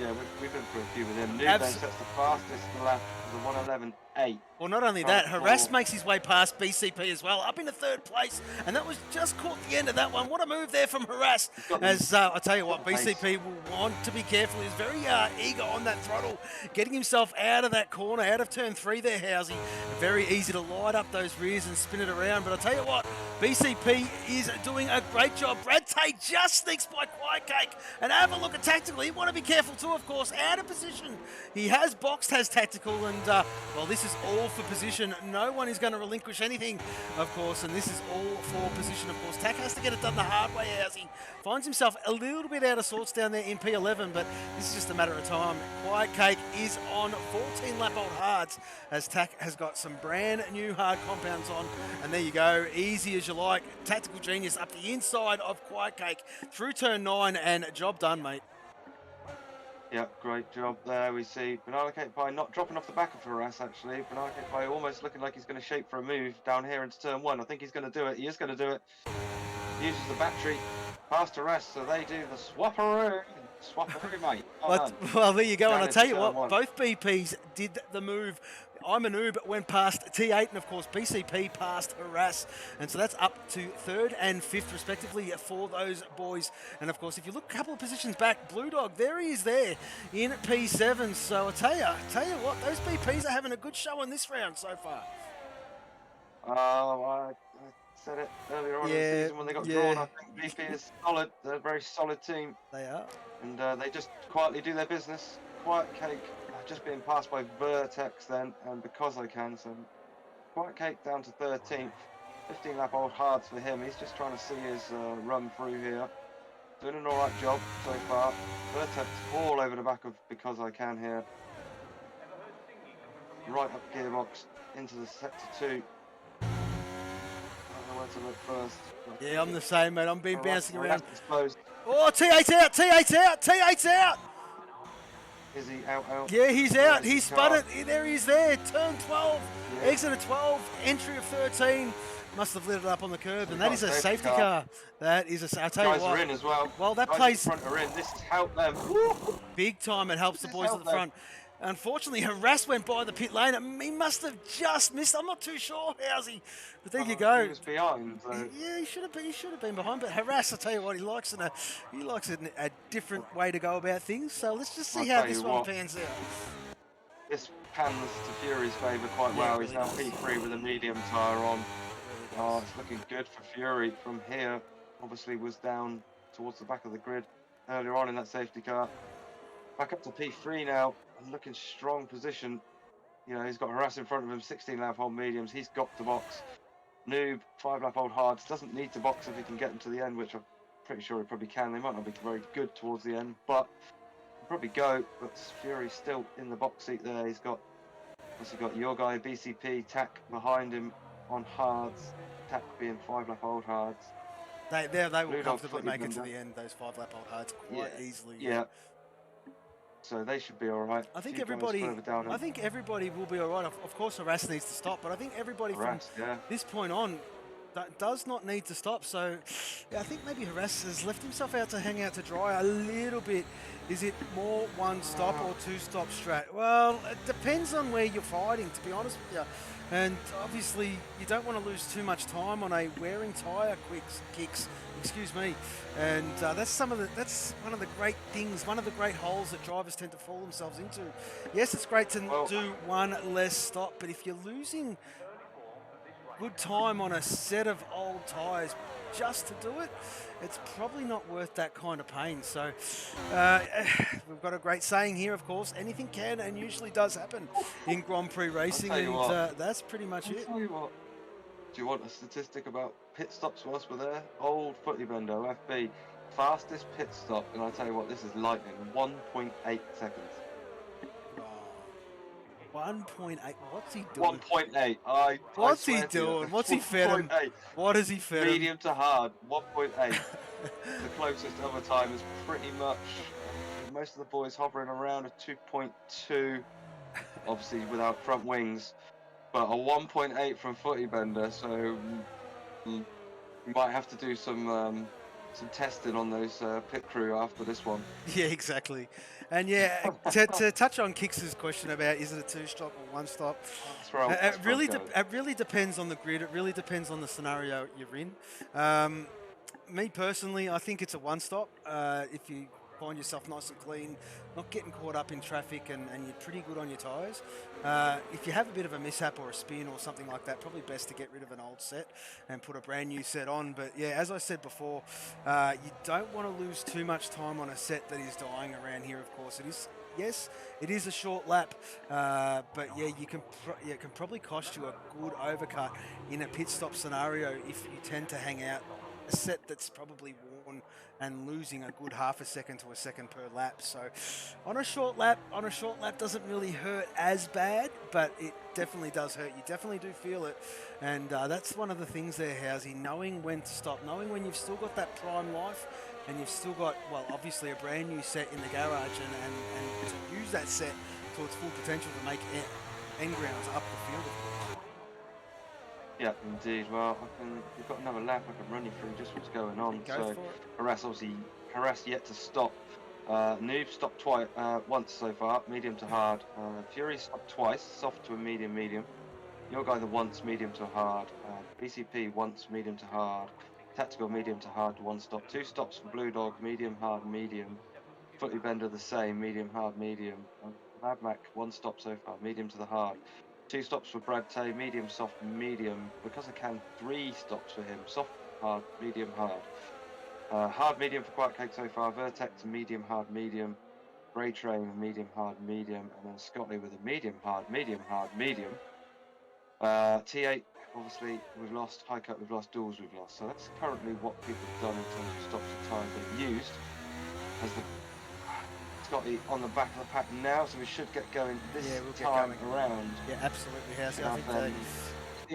Yeah, we've been through a few with him. New Ben sets the fastest lap of the 1:11.8. Well, not only that, Harass makes his way past BCP as well, up into 3rd place, and that was just caught the end of that one. What a move there from Harass. As I tell you what, BCP will want to be careful. He's very eager on that throttle, getting himself out of that corner, out of turn 3 there, Housey. Very easy to light up those rears and spin it around. But I tell you what, BCP is doing a great job. Brad Tate just sneaks by Quiet Cake, and have a look at Tactical. You want to be careful too, of course, out of position. He has boxed, has Tactical, and well, this is all for position. No one is going to relinquish anything, of course, and this is all for position, of course. Tack has to get it done the hard way as he finds himself a little bit out of sorts down there in P11, but this is just a matter of time. Quiet Cake is on 14 lap old hards as Tack has got some brand new hard compounds on, and there you go, easy as you like. Tactical Genius up the inside of Quiet Cake through turn 9, and job done, mate. Yeah, great job there. We see Banana Cake Pie not dropping off the back of Harass, actually. Banana Cake Pie almost looking like he's going to shape for a move down here into turn 1. I think he's going to do it. He is going to do it. Uses the battery past Harass, so they do the swapperoo. Swapperoo, mate. Well, there you go. And I tell you what, both BPs did the move. I'm a noob went past T8, and of course BCP passed Harass, and so that's up to 3rd and 5th respectively for those boys. And of course, if you look a couple of positions back, Blue Dog, there he is there in P7. So I tell you what, those BPs are having a good show in this round so far. I said it earlier on in the season when they got drawn. I think BP is solid. They're a very solid team. They are. And they just quietly do their business. Quiet Cake just being passed by Vertex then, and because I can, so Quiet Cake down to 13th. 15 lap old hards for him. He's just trying to see his run through here. Doing an alright job so far. Vertex all over the back of because I can here. Right up gearbox into the sector 2. I don't know where of it first. Yeah, I'm the same, mate. I'm been bouncing around. Exposed. Oh, T8's out, T8's out, T8's out. Is he out? Yeah, he's Where out. is He the spun car? it. There he's there. Turn 12, Yeah. exit of 12, entry of 13. Must have lit it up on the curb, and that got is a a safety safety car. car. That is a. I'll tell you Guys what. are in as well. Well, that Guys plays in front are in. This has helped them. Woo! big time. It helps the This boys at helped the them. front. Unfortunately, Harass went by the pit lane. He must have just missed. I'm not too sure, Housey. But there you go. He was behind. So. Yeah, he should have been. He should have been behind. But Harass, I tell you what, he likes a different way to go about things. So let's just see I'll how tell this you one what. pans out. This pans to Fury's favour quite Yeah, well. it He's really now does. P3 with a medium tyre on. Oh, it's looking good for Fury from here. Obviously was down towards the back of the grid earlier on in that safety car. Back up to P3 now and looking strong position. You know, he's got Harass in front of him, 16 lap old mediums. He's got to box. Noob, 5 lap old hards. Doesn't need to box if he can get them to the end, which I'm pretty sure he probably can. They might not be very good towards the end, but he'll probably go. But Fury's still in the box seat there. He's got, obviously got your guy, BCP, Tack behind him on hards. Tack being 5 lap old hards. They will Blue Dog comfortably footy make it to bender. the end. Those 5 lap old hards quite easily. Yeah. So they should be all right. I think Few guys everybody. further down I think everybody will be all right. Of course, Harass needs to stop, but I think everybody Harass, from yeah. this point on does not need to stop. So, yeah, I think maybe Harass has left himself out to hang out to dry a little bit. Is it more one stop or two stop strat? Well, it depends on where you're fighting, to be honest with you. And obviously, you don't want to lose too much time on a wearing tyre kicks. Excuse me. And that's one of the great things, one of the great holes that drivers tend to fall themselves into. Yes, it's great to do one less stop, but if you're losing good time on a set of old tyres just to do it, it's probably not worth that kind of pain. So we've got a great saying here, of course, anything can and usually does happen in Grand Prix racing, and that's pretty much it. Tell you what, do you want a statistic about pit stops whilst we're there? Old footy bender, OFB, fastest pit stop, and I tell you what, this is lightning, 1.8 seconds. 1.8. What's he doing? 1.8. What's he doing? What's he fed him? What has he fed him? Medium to hard, 1.8. The closest other time is pretty much most of the boys hovering around a 2.2, obviously without front wings, but a 1.8 from footy bender. So you might have to do some testing on those pit crew after this one. Yeah, exactly. And yeah, to touch on Kix's question about is it a two stop or one stop, it really depends on the grid. It really depends on the scenario you're in. Me personally, I think it's a one stop. If you find yourself nice and clean, not getting caught up in traffic, and you're pretty good on your tyres. If you have a bit of a mishap or a spin or something like that, probably best to get rid of an old set and put a brand new set on. But yeah, as I said before, you don't want to lose too much time on a set that is dying around here. Of course, it is. Yes, it is a short lap, but yeah, it can probably cost you a good overcut in a pit stop scenario if you tend to hang out a set that's probably worn and losing a good half a second to a second per lap. So on a short lap doesn't really hurt as bad, but it definitely does hurt. You definitely do feel it. And that's one of the things there, Housey, knowing when to stop, knowing when you've still got that prime life and you've still got, well, obviously a brand new set in the garage, and to use that set to its full potential to make end grounds up the field, of course. Yeah, indeed. Well, we've got another lap. I can run you through just what's going on. So, Harass yet to stop. Noob stopped once so far, medium to hard. Fury stopped twice, soft to a medium. Your guy the once, medium to hard. BCP once, medium to hard. Tactical, medium to hard, one stop. 2 stops for Blue Dog, medium, hard, medium. Footy Bender the same, medium, hard, medium. Labmac, 1 stop so far, medium to the hard. 2 stops for Brad Tay, medium, soft, medium. Because I can, 3 stops for him, soft, hard, medium, hard. Hard, medium for Quiet Cake so far. Vertex, medium, hard, medium. Grey Train, medium, hard, medium. And then Scotty with a medium, hard, medium, hard, medium. T8, obviously, we've lost. High Cut, we've lost. Duels, we've lost. So that's currently what people have done in terms of stops and time being used. As the Scotty on the back of the pack now, so we should get going this time around. Yeah, absolutely. I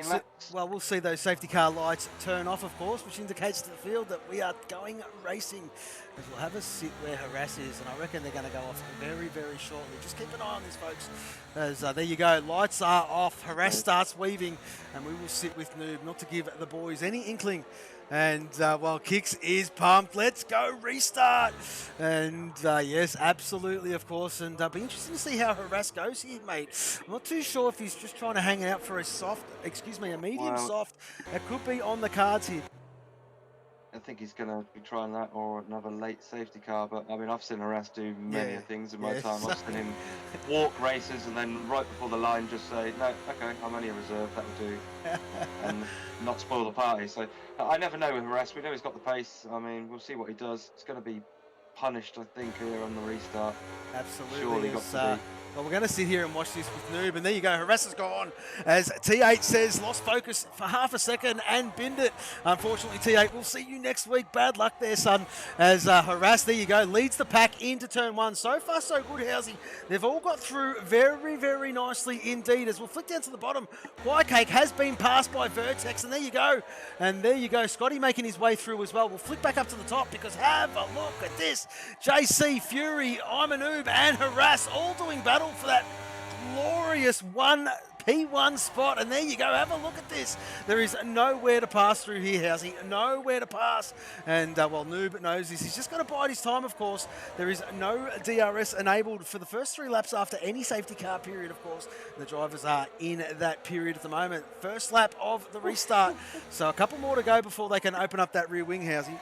think Well, we'll see those safety car lights turn off, of course, which indicates to the field that we are going racing. As we'll have a sit where Harass is, and I reckon they're going to go off very, very shortly. Just keep an eye on this, folks. As there you go, lights are off. Harass starts weaving, and we will sit with Noob, not to give the boys any inkling. And while Kicks is pumped, let's go restart. And yes, absolutely, of course. And be interesting to see how Harass goes here, mate. I'm not too sure if he's just trying to hang out for a medium soft. That could be on the cards here. I think he's going to be trying that or another late safety car. But I mean, I've seen Harass do many things in my time. I've seen him walk races and then right before the line just say, no, okay, I'm only a reserve, that'll do. And not spoil the party. So I never know with Harass. We know he's got the pace. I mean, we'll see what he does. It's going to be punished, I think, here on the restart. Absolutely. Surely got to be. Well, we're going to sit here and watch this with Noob, and there you go, Harass is gone. As T8 says, lost focus for half a second and binned it. Unfortunately, T8, we'll see you next week. Bad luck there, son. As Harass, there you go, leads the pack into turn one. So far, so good, Housey. They've all got through very, very nicely indeed. As we'll flick down to the bottom, Pie Cake has been passed by Vertex, and there you go. And there you go, Scotty making his way through as well. We'll flick back up to the top because have a look at this. JC, Fury, I'm a Noob, and Harass all doing battle for that glorious P1 spot. And there you go, have a look at this. There is nowhere to pass through here, Housey. Nowhere to pass. And well, Noob knows this. He's just got to bide his time, of course. There is no DRS enabled for the first 3 laps after any safety car period, of course. The drivers are in that period at the moment. First lap of the restart. So a couple more to go before they can open up that rear wing, Housey.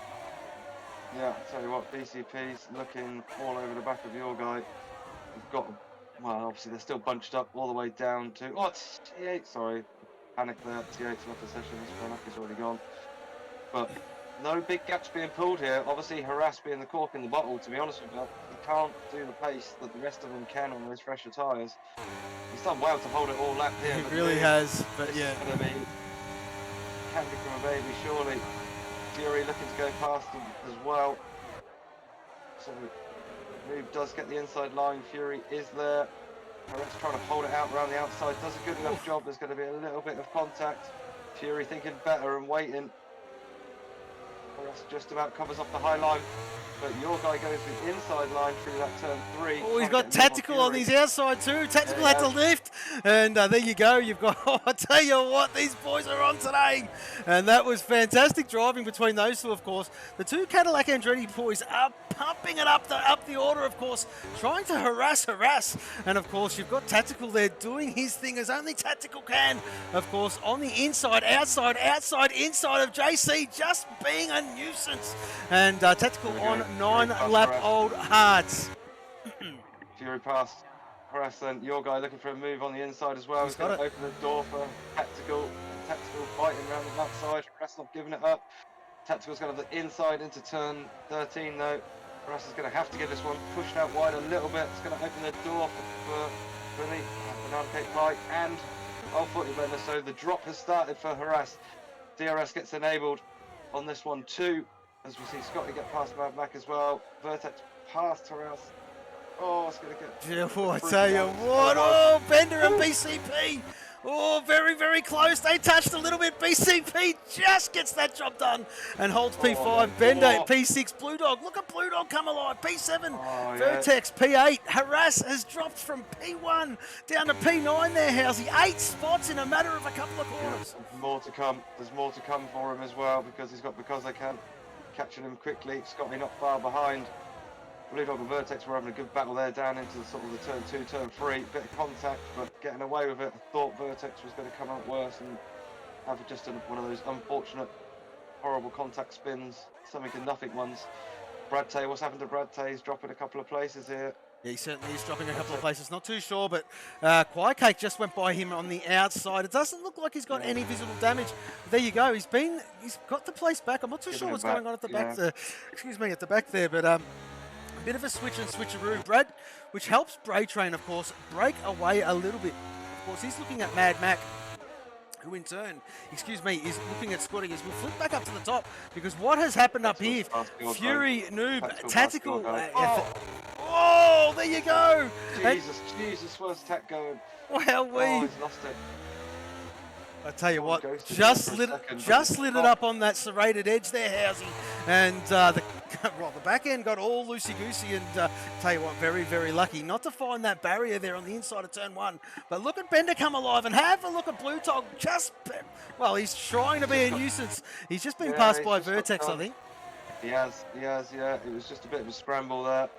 Yeah, I'll tell you what, BCP's looking all over the back of your guy. We've got, well, obviously they're still bunched up all the way down to, oh, it's T8, sorry. Panic there, T8's left the session, this Panic is already gone. But no big gaps being pulled here. Obviously, Harass being the cork in the bottle, to be honest with you. He can't do the pace that the rest of them can on those fresher tyres. He's done well to hold it all lapped here. He really has, but yeah. Can be from a baby, surely. Fury looking to go past him as well. So Noob does get the inside line. Fury is there. Harass trying to hold it out around the outside. Does a good enough job. There's going to be a little bit of contact. Fury thinking better and waiting. Harass just about covers off the high line. But your guy goes the inside line through that turn 3. Oh, he's got Tactical on his outside too. Tactical had to lift. And there you go. You've got, oh, I tell you what, these boys are on today. And that was fantastic driving between those two, of course. The two Cadillac Andretti boys are pumping it up the order, of course, trying to harass. And, of course, you've got Tactical there doing his thing as only Tactical can. Of course, on the inside, outside, inside of JC, just being a nuisance. And Tactical on 9-lap-old hards. Fury past Harass then. Your guy looking for a move on the inside as well. He's going to open the door for Tactical. Tactical fighting around the left side. Harass not giving it up. Tactical's going to have the inside into turn 13 though. Harass is going to have to get this one pushed out wide a little bit. It's going to open the door for the Banana Cake Pie and 40 Blender. So the drop has started for Harass. DRS gets enabled on this one too. As we see Scotty get past Mad Mac as well. Vertex past Harass. Oh, it's going to get... Yeah, well, I tell you what. Oh, Bender and BCP. Oh, very, very close. They touched a little bit. BCP just gets that job done and holds P5. Bender, P6. Blue Dog. Look at Blue Dog come alive. P7. Vertex, P8. Harass has dropped from P1 down to P9 there, Housey. 8 spots in a matter of a couple of corners. Yeah, more to come. There's more to come for him as well because he's got Because They Can. Catching him quickly. Scotty not far behind. Blue Dog and Vertex were having a good battle there down into the sort of the turn 2, turn 3. Bit of contact, but getting away with it. I thought Vertex was going to come out worse and have just one of those unfortunate, horrible contact spins, something to nothing ones. Brad Tay, what's happened to Brad Tay? He's dropping a couple of places here. Yeah, he certainly is dropping a couple of places. Not too sure, but Quiet Cake just went by him on the outside. It doesn't look like he's got any visible damage. There you go. He's got the place back. I'm not too sure what's going on at the back there. Excuse me, at the back there, but a bit of a switch and switcheroo. Brad, which helps Bray Train, of course, break away a little bit. Of course, he's looking at Mad Mac, who in turn, is looking at Scotty as we flip back up to the top, because what has happened up here, Fury, Noob, Tactical, oh, there you go. Jesus, where's Tech going? Well, he's lost it. I tell you Oh, what, ghosted just him for a lit, second, but just it's lit it not. up on that serrated edge there, Housey. And the back end got all loosey-goosey. And tell you what, very, very lucky not to find that barrier there on the inside of turn one. But look at Bender come alive and have a look at Blue Dog. Well, he's trying to be a nuisance. He's just been passed by Vertex, I think. He has, yeah. It was just a bit of a scramble there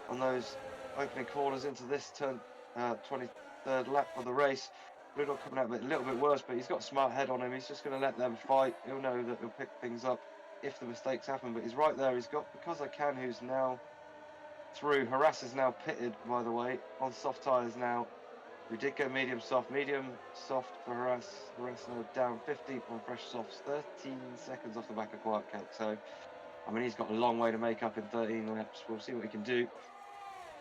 on those opening corners into this turn, 23rd lap of the race. Blue Dog coming out a little bit worse, but he's got a smart head on him. He's just going to let them fight. He'll know that he'll pick things up if the mistakes happen, but he's right there. He's got Because I Can, who's now through. Harass is now pitted, by the way, on soft tyres now. We did go medium soft for Harass. Harass now down 50 on fresh softs, 13 seconds off the back of Quiet Cake. So, I mean, he's got a long way to make up in 13 laps. We'll see what he can do.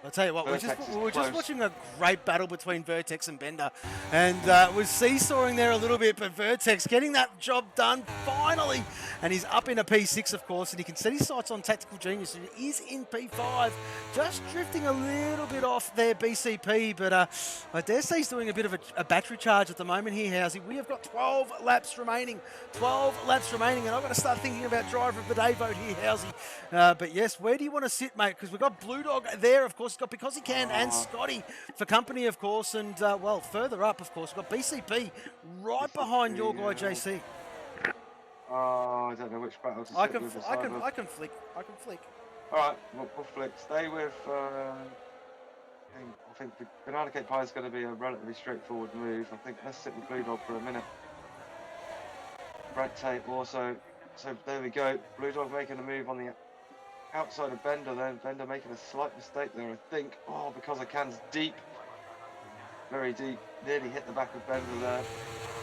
I'll tell you what, Vertex we were just close. watching a great battle between Vertex and Bender. And it was seesawing there a little bit, but Vertex getting that job done finally. And he's up in a P6, of course, and he can set his sights on Tactical Genius, who is in P5. Just drifting a little bit off there, BCP, but I dare say he's doing a bit of a battery charge at the moment here, Housey. We have got 12 laps remaining. 12 laps remaining, and I've got to start thinking about driver of the day vote here, Housey. But yes, where do you want to sit, mate? Because we've got Blue Dog there, of course. We've got Because He Can and Scotty for company, of course. And, well, further up, of course, we've got BCP right behind your guy, JC. Oh, I don't know which battle to sit with. I can flick. All right, we'll flick. Stay with. I think the Banana Cake Pie is going to be a relatively straightforward move. I think let's sit with Blue Dog for a minute. Red Tape also. So there we go. Blue Dog making a move on the outside of Bender. Then Bender making a slight mistake there, I think. Oh, Because I Can's deep, very deep. Nearly hit the back of Bender there.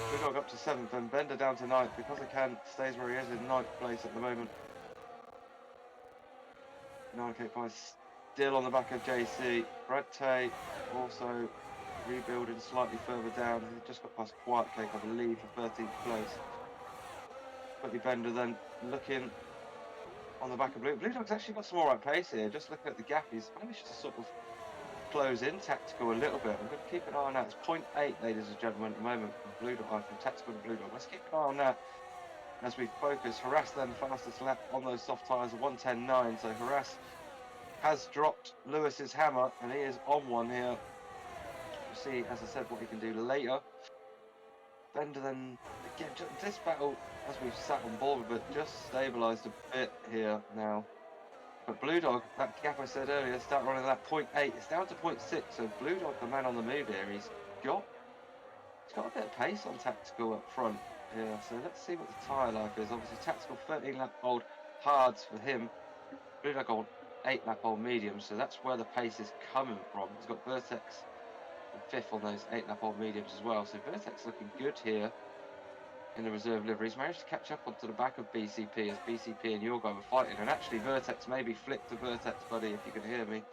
Blue Dog up to 7th and Bender down to 9th. Because I Can stays where he is in 9th place at the moment. Banana Cake Pie still on the back of JC. Brad Tate also rebuilding slightly further down. He just got past Quiet Cake, I believe, for 13th place. Quickly Bender then looking on the back of Blue. Blue Dog's actually got some alright pace here. Just looking at the gap, he's managed to sort of close in Tactical a little bit. I'm going to keep an eye on that. It's 0.8, ladies and gentlemen, at the moment from Blue Dog, from Tactical to Blue Dog. Let's keep an eye on that as we focus. Harass then fastest lap on those soft tyres, 1:10.9. So Harass has dropped Lewis's hammer and he is on one here. We'll see, as I said, what he can do later. Bender then again, this battle, as we've sat on board with it, just stabilised a bit here now. But Blue Dog, that gap I said earlier, start running that 0.8. It's down to 0.6. So Blue Dog, the man on the move here, he's got a bit of pace on Tactical up front here. So let's see what the tyre life is. Obviously, Tactical 13 lap old hards for him. Blue Dog on 8 lap old mediums. So that's where the pace is coming from. He's got Vertex in 5th on those 8 lap old mediums as well. So Vertex looking good here in the reserve livery. He's managed to catch up onto the back of BCP as BCP and your guy were fighting. And actually Vertex maybe flicked to Vertex, buddy, if you can hear me.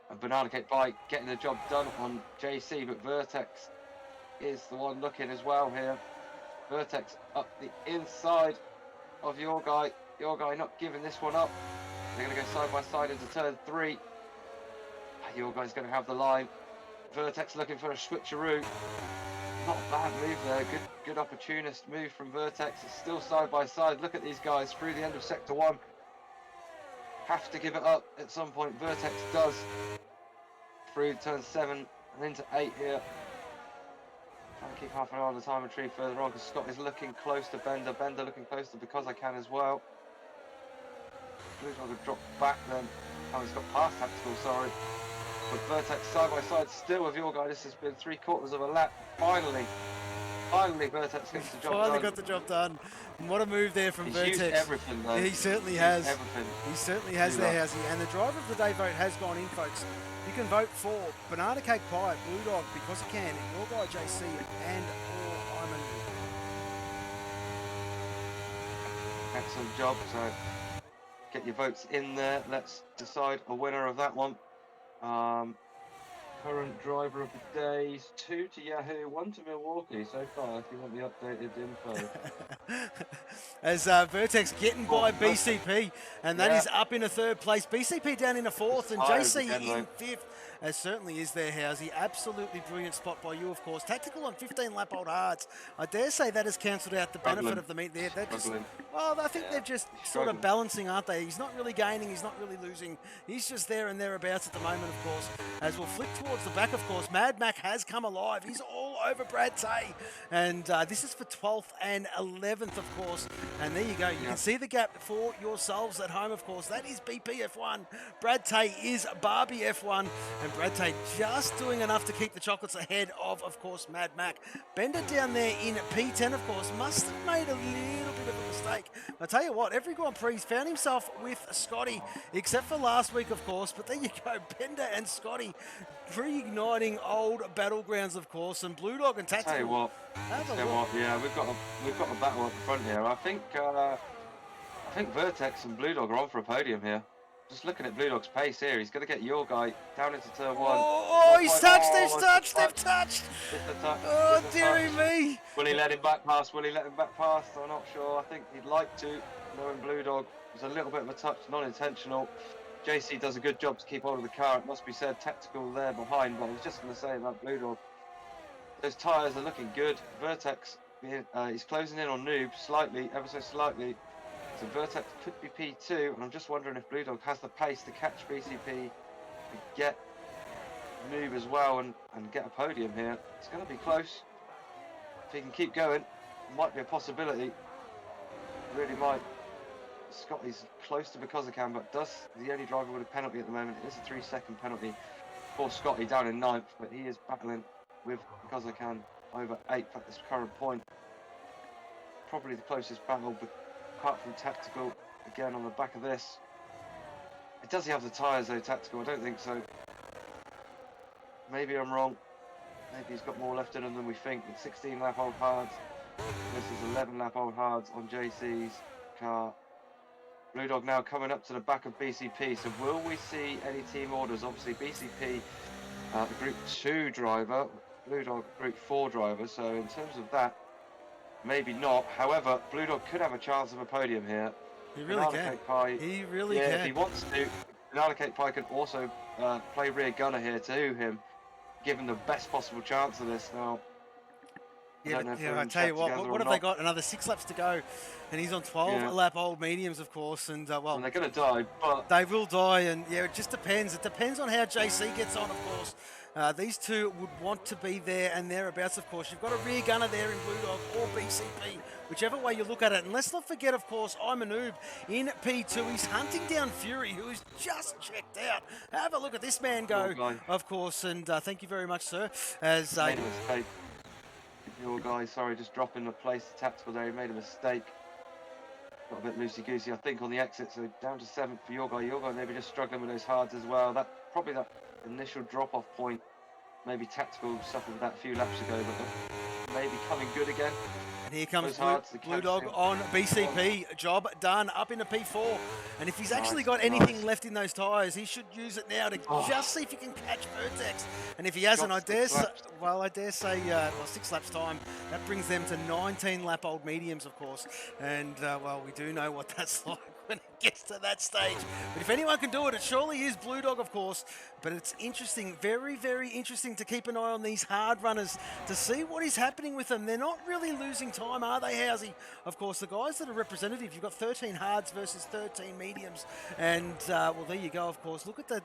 And Banana Cake Bike getting the job done on JC, but Vertex is the one looking as well here. Vertex up the inside of your guy. Your guy not giving this one up. They're going to go side by side into turn 3. Your guy's going to have the line. Vertex looking for a switcheroo. Not a bad move there. Good opportunist move from Vertex. It's still side by side. Look at these guys through the end of sector 1. Have to give it up at some point. Vertex does. Through turn 7 and into 8 here. Trying to keep half an eye on the time tree further on because Scott is looking close to Bender. Bender looking close to Because I Can as well. Blue Dog have dropped back then. Oh, he's got past Tactical, sorry. But Vertex side by side still with your guy. This has been 3/4 of a lap. Finally Vertex gets the job done. Finally got the job done. And what a move there from Vertex. He's used everything though. He certainly has. Everything. He certainly has there, has he? And the driver of the day vote has gone in, folks. You can vote for Banana Cake Pie, Blue Dog, Because He Can, your guy JC, and or Hyman. Excellent job. So get your votes in there. Let's decide a winner of that one. Current driver of the days, 2 to Yahoo, 1 to Milwaukee so far, if you want the updated info. as Vertex getting by BCP, and that is up in a third place. BCP down in a fourth, and JC again, in mate. fifth. As certainly is there, Housey. Absolutely brilliant spot by you, of course. Tactical on 15 lap old hards. I dare say that has cancelled out the benefit of the meet there. They're just, well, I think they're just sort of balancing, aren't they? He's not really gaining, he's not really losing. He's just there and thereabouts at the moment, of course. As we'll flick towards the back, of course, Mad Mac has come alive. He's all over Brad Tay. And this is for 12th and 11th, of course. And there you go. You can see the gap for yourselves at home, of course. That is BP F1. Brad Tay is Barbie F1. And Brad Tay just doing enough to keep the chocolates ahead of course, Mad Mac. Bender down there in P10, of course, must have made a little bit of a mistake. I tell you what, every Grand Prix he's found himself with Scotty, except for last week, of course. But there you go, Bender and Scotty reigniting old battlegrounds, of course, and Blue Dog and Tactical. Tell you what, yeah, we've got a battle up front here. I think Vertex and Blue Dog are on for a podium here. Just looking at Blue Dog's pace here, he's going to get your guy down into turn one. He's touched, they've touched. Oh, dearie me. Will he let him back past? I'm not sure. I think he'd like to, knowing Blue Dog was a little bit of a touch, non-intentional. JC does a good job to keep hold of the car. It must be said, Tactical there behind, but I was just going to say about Blue Dog. Those tyres are looking good. Vertex, he's closing in on Noob slightly, ever so slightly. So Vertex could be P2, and I'm just wondering if Blue Dog has the pace to catch BCP and get Noob as well and get a podium here. It's going to be close. If he can keep going, it might be a possibility. Really might. Scotty's close to Because-I-Can, but the only driver with a penalty at the moment. It is a 3-second penalty for Scotty down in 9th, but he is battling with Because-I-Can over 8th at this current point. Probably the closest battle, but apart from Tactical, again on the back of this. Does he have the tyres though, Tactical? I don't think so. Maybe I'm wrong. Maybe he's got more left in him than we think. It's 16 lap old hards. This is 11 lap old hards on JC's car. Blue Dog now coming up to the back of BCP. So will we see any team orders? Obviously BCP, Group 2 driver. Blue Dog, Group 4 driver. So in terms of that, maybe not. However, Blue Dog could have a chance of a podium here. He really can. He really can. If he wants to. Banana Cake Pie can also play rear gunner here to him, give him the best possible chance of this. Now, I tell you what have they got? Another 6 laps to go, and he's on 12 lap old mediums, of course. And well, and they're going to die, but they will die. And yeah, it just depends. It depends on how JC gets on, of course. These two would want to be there and thereabouts, of course. You've got a rear gunner there in Blue Dog or BCP, whichever way you look at it. And let's not forget, of course, I'm a noob in P2. He's hunting down Fury, who is just checked out. Have a look at this man go, of course. And thank you very much, sir. As made a mistake. Your guy, sorry, just dropping the place to Tactical there. He made a mistake. Got a bit loosey-goosey, I think, on the exit. So down to 7th for your guy. Your guy maybe just struggling with those hards as well. Probably that initial drop-off point. Maybe Tactical suffered with that a few laps ago, but maybe coming good again. And here comes Blue Dog on BCP. Job done, up into P4. And if he's actually got anything left in those tyres, he should use it now to just see if he can catch Vertex. And if he hasn't, I dare say, 6 laps time, that brings them to 19 lap old mediums, of course. And, well, we do know what that's like when it gets to that stage. But if anyone can do it, it surely is Blue Dog, of course. But it's interesting, very, very interesting to keep an eye on these hard runners to see what is happening with them. They're not really losing time, are they, Housey? Of course, the guys that are representative, you've got 13 hards versus 13 mediums. And, well, there you go, of course. Look at the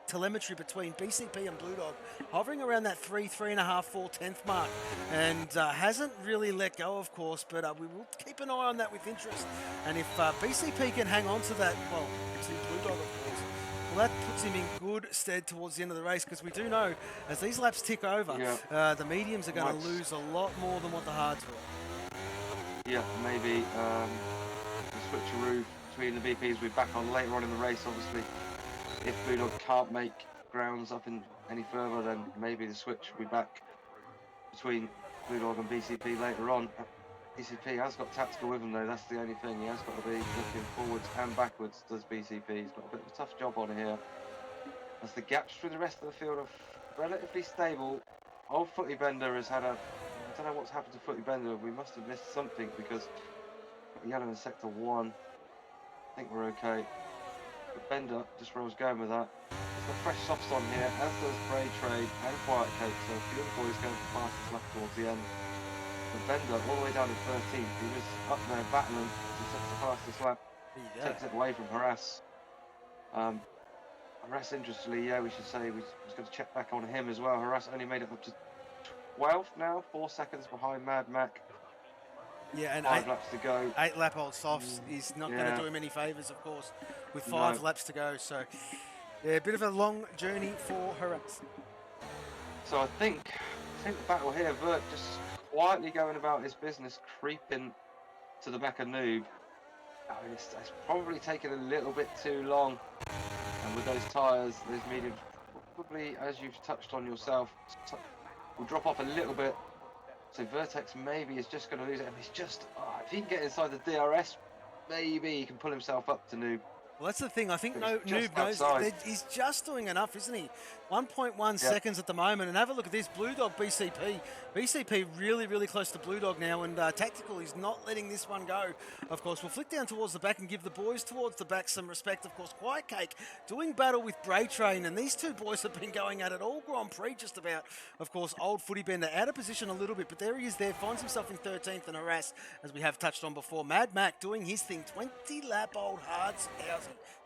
telemetry between BCP and Blue Dog, hovering around that 3.5, 4/10 mark, and hasn't really let go, of course, but we will keep an eye on that with interest. And if BCP can hang on to that, well, it's Blue Dog, of course, well, that puts him in good stead towards the end of the race, because we do know, as these laps tick over, the mediums are going to lose a lot more than what the hards will. Yeah, maybe the switcheroo between the BPs we're back on later on in the race, obviously. If Blue Dog can't make grounds up in any further, then maybe the switch will be back between Blue Dog and BCP later on. BCP has got Tactical with him though, that's the only thing. He has got to be looking forwards and backwards, does BCP. He's got a bit of a tough job on here. As the gaps through the rest of the field are relatively stable. Old Footy Bender has had I don't know what's happened to Footy Bender. We must have missed something, because yellow in sector 1. I think we're okay. But Bender, just where I was going with that. He's got fresh softs on here, as does Bray Trade and Quiet Cake, so a few of the boys going for fastest lap towards the end. But Bender, all the way down in 13th, he was up there battling to set the fastest lap. Takes it away from Harass. Harass, interestingly, yeah, we should say, we was going to check back on him as well. Harass only made it up to 12th now, 4 seconds behind Mad Mac. Yeah, and 5 laps to go. 8 lap old softs is not going to do him any favours, of course, with 5 laps to go. So, yeah, a bit of a long journey for Harass. So I think the battle here, Vert just quietly going about his business, creeping to the back of Noob. I mean, it's probably taken a little bit too long. And with those tyres, those mediums, probably, as you've touched on yourself, will drop off a little bit. So Vertex maybe is just going to lose it. And he's just, if he can get inside the DRS, maybe he can pull himself up to Noob. Well, that's the thing. I think Noob knows he's just doing enough, isn't he? 1.1 seconds at the moment. And have a look at this. Blue Dog BCP. BCP really, really close to Blue Dog now. And Tactical is not letting this one go. Of course, we'll flick down towards the back and give the boys towards the back some respect. Of course, Quiet Cake doing battle with Bray Train. And these two boys have been going at it all Grand Prix just about. Of course, old Footy Bender out of position a little bit. But there he is there. Finds himself in 13th and Harass, as we have touched on before. Mad Mac doing his thing. 20-lap old Hards housing.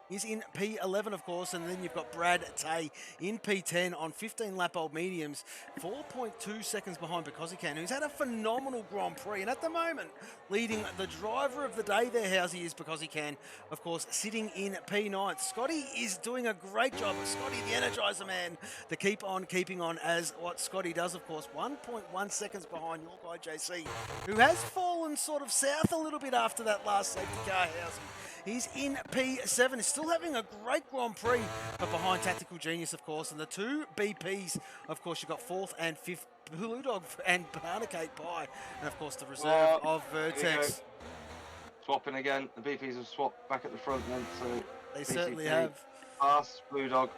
Is in P11, of course, and then you've got Brad Tay in P10 on 15-lap-old mediums, 4.2 seconds behind because he can, who's had a phenomenal Grand Prix, and at the moment, leading the driver of the day there, Housey, is because he can, of course, sitting in P9. Scotty is doing a great job. Scotty, the Energizer man, to keep on keeping on as what Scotty does, of course, 1.1 seconds behind your guy, JC, who has fallen sort of south a little bit after that last safety car, Housey. He's in P7. He's still having a great Grand Prix, but behind Tactical Genius, of course. And the two BPs, of course, you've got 4th and 5th, Blue Dog and Banana Cake Pie. And, of course, the reserve of Vertex. Swapping again. The BPs have swapped back at the front then. So they certainly have. Pass Blue Dog.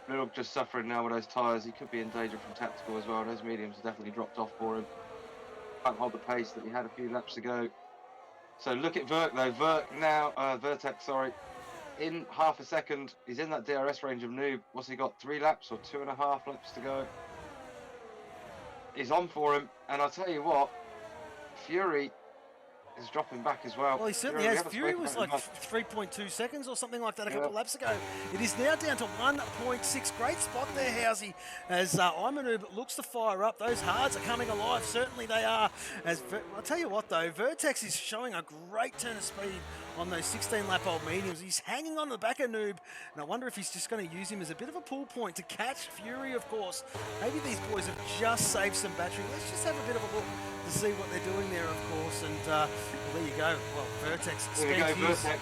Blue Dog just suffering now with those tyres. He could be in danger from Tactical as well. Those mediums have definitely dropped off for him. Can't hold the pace that he had a few laps ago. So look at Vert though. Vertex, sorry. In half a second, he's in that DRS range of Noob. What's he got? 3 laps or 2.5 laps to go? He's on for him, and I'll tell you what, Fury is dropping back as well. Well, he certainly has. Fury was like 3.2 seconds or something like that a couple of laps ago. It is now down to 1.6. Great spot there, Housey, as Imanoob looks to fire up. Those hards are coming alive. Certainly they are. I'll tell you what, though, Vertex is showing a great turn of speed on those 16-lap-old mediums. He's hanging on the back of Noob, and I wonder if he's just going to use him as a bit of a pull point to catch Fury, of course. Maybe these boys have just saved some battery. Let's just have a bit of a look to see what they're doing there, of course. And well, there you go. Well, Vertex. There you go, Vertex.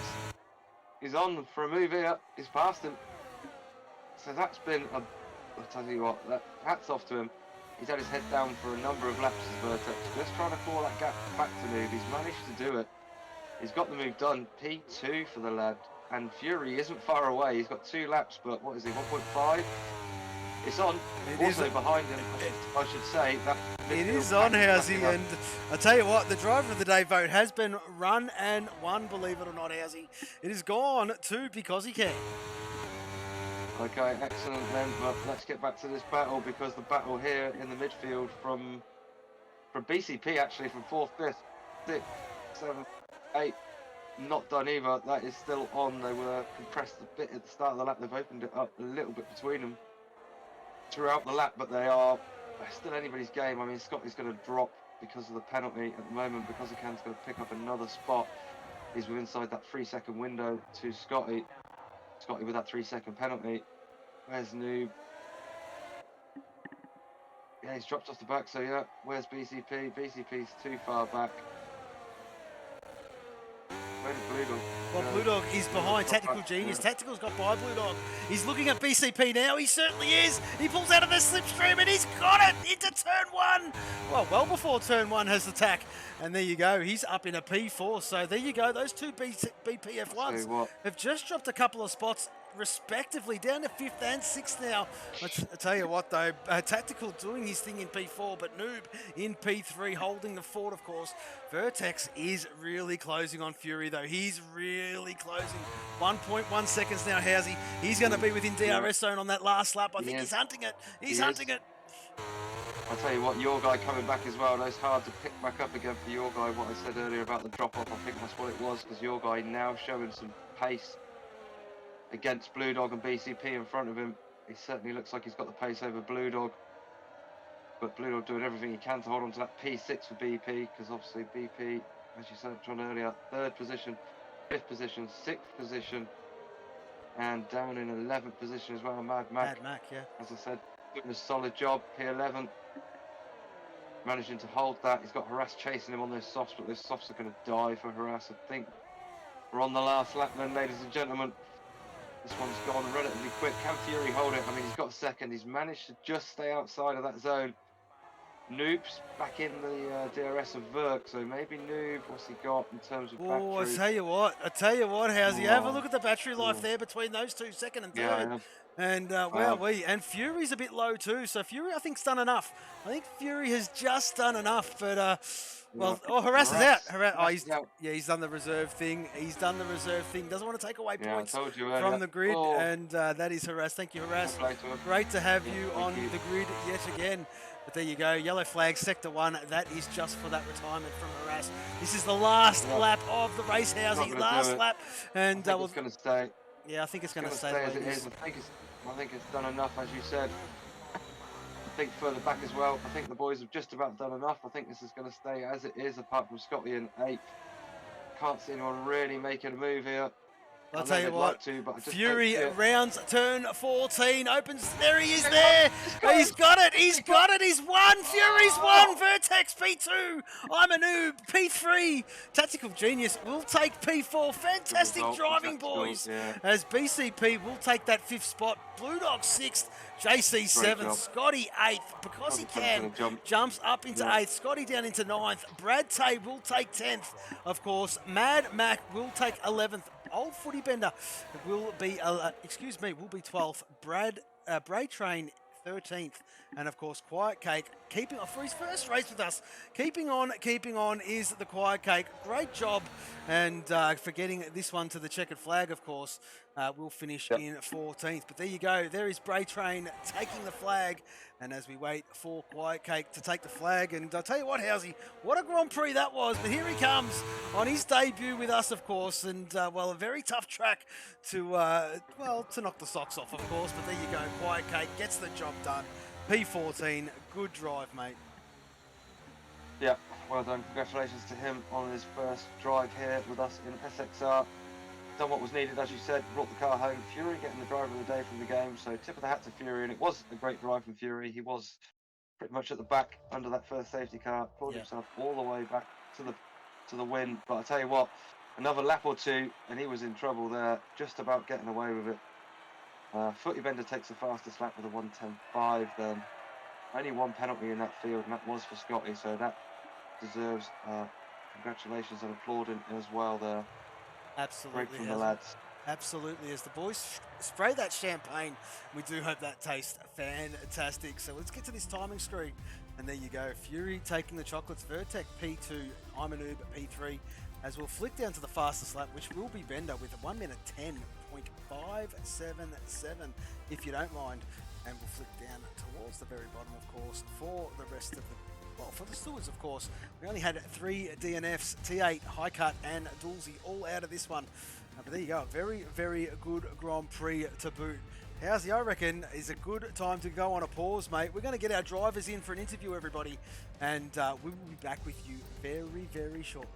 He's on for a move here. He's past him. So that's been I'll tell you what, hats off to him. He's had his head down for a number of laps as Vertex. Just trying to claw that gap back to Noob. He's managed to do it. He's got the move done. P2 for the lad. And Fury isn't far away. He's got 2 laps, but what is he, 1.5? It's on. Also behind him, I should say. It is on, Housey. And I tell you what, the driver of the day vote has been run and won, believe it or not, Housey. It has gone to because he can. Okay, excellent then. But let's get back to this battle, because the battle here in the midfield from BCP, actually, from 4th, 5th, 6th, 7th, 8th, not done either. That is still on. They were compressed a bit at the start of the lap. They've opened it up a little bit between them throughout the lap, but they're still anybody's game. I mean, Scotty's going to drop because of the penalty at the moment. Because he can's going to pick up another spot. He's inside that 3-second window to Scotty. Scotty with that 3-second penalty. Where's Noob? Yeah, he's dropped off the back, so yeah, where's BCP? BCP's too far back. Where's Blue Dog? Well, Blue Dog is behind Tactical Genius. Tactical's got by Blue Dog. He's looking at BCP now. He certainly is. He pulls out of the slipstream and he's got it into turn 1. Well before turn 1 has the tack. And there you go. He's up in a P4. So there you go. Those two BPF1s have just dropped a couple of spots respectively, down to 5th and 6th now. I tell you what, though, Tactical doing his thing in P4, but Noob in P3 holding the fort, of course. Vertex is really closing on Fury, though. He's really closing. 1.1 seconds now, Housey. He's going to be within DRS zone on that last lap. I think he's hunting it. He's hunting it. I'll tell you what, your guy coming back as well. It's hard to pick back up again for your guy. What I said earlier about the drop-off, I think that's what it was, because your guy now showing some pace against Blue Dog and BCP in front of him. He certainly looks like he's got the pace over Blue Dog. But Blue Dog doing everything he can to hold on to that P6 for BP, because obviously BP, as you said, John, earlier, 3rd position, 5th position, 6th position, and down in 11th position as well, Mad Mac. Mad Mac, yeah. As I said, doing a solid job, P11. Managing to hold that. He's got Harass chasing him on those softs, but those softs are going to die for Harass. I think we're on the last lap then, ladies and gentlemen. This one's gone relatively quick. Can Fury hold it? I mean, he's got a second. He's managed to just stay outside of that zone. Noob's back in the DRS of Verk, so maybe Noob, what's he got in terms of battery? Oh, I tell you what, Housey, have a look at the battery life there between those two, 2nd and 3rd. Yeah, and and Fury's a bit low too, so Fury I think's done enough. I think Fury has just done enough, but Harass is out. He's done the reserve thing. Doesn't want to take away points from the grid, and that is Harass. Thank you, Harass. Great to have you on the grid yet again. But there you go, yellow flag, Sector 1. That is just for that retirement from Harass. This is the last lap of the race, Housey. Last lap, and I think it's going to stay. Yeah, I think it's going to stay as it is. I think it's done enough, as you said. I think further back as well. I think the boys have just about done enough. I think this is going to stay as it is, apart from Scotty in 8th. Can't see anyone really making a move here. I'll tell you what, Fury rounds turn 14, opens, there he is there, he's got it, he's won, Fury's won, Vertex P2, I'm a noob, P3, Tactical Genius will take P4, fantastic driving boys, as BCP will take that 5th spot, Blue Dog 6th, JC 7th, Scotty 8th, because he can, jumps up into 8th, Scotty down into 9th, Brad Tay will take 10th, of course, Mad Mac will take 11th, Old Footy Bender will be, will be 12th. Bray Train 13th, and of course Quiet Cake keeping on for his first race with us. Keeping on is the Quiet Cake. Great job, and for getting this one to the checkered flag, of course. We'll finish in 14th. But there you go. There is Bray Train taking the flag. And as we wait for Quiet Cake to take the flag, and I'll tell you what, Housey, what a Grand Prix that was. But here he comes on his debut with us, of course. And, a very tough track to knock the socks off, of course. But there you go. Quiet Cake gets the job done. P14, good drive, mate. Yeah, well done. Congratulations to him on his first drive here with us in SXR. Done what was needed, as you said, brought the car home. Fury getting the driver of the day from the game, so tip of the hat to Fury, and it was a great drive from Fury. He was pretty much at the back under that first safety car, pulled himself all the way back to the win. But I tell you what, another lap or two, and he was in trouble there, just about getting away with it. Footy Bender takes the fastest lap with a 1:10.5 then. Only one penalty in that field, and that was for Scotty, so that deserves congratulations and applauding as well there. Absolutely. Great from the lads. Absolutely. As the boys spray that champagne, we do hope that tastes fantastic. So let's get to this timing screen. And there you go. Fury taking the chocolates. Vertex P2. I'm a noob P3. As we'll flick down to the fastest lap, which will be Bender with 1 minute 10.577, if you don't mind. And we'll flick down towards the very bottom, of course, for the rest of the for the stewards, of course. We only had 3 DNFs, T8, High Cut, and Dulzy all out of this one. But there you go, very, very good Grand Prix to boot. Housey, I reckon, is a good time to go on a pause, mate. We're going to get our drivers in for an interview, everybody, and we will be back with you very, very shortly.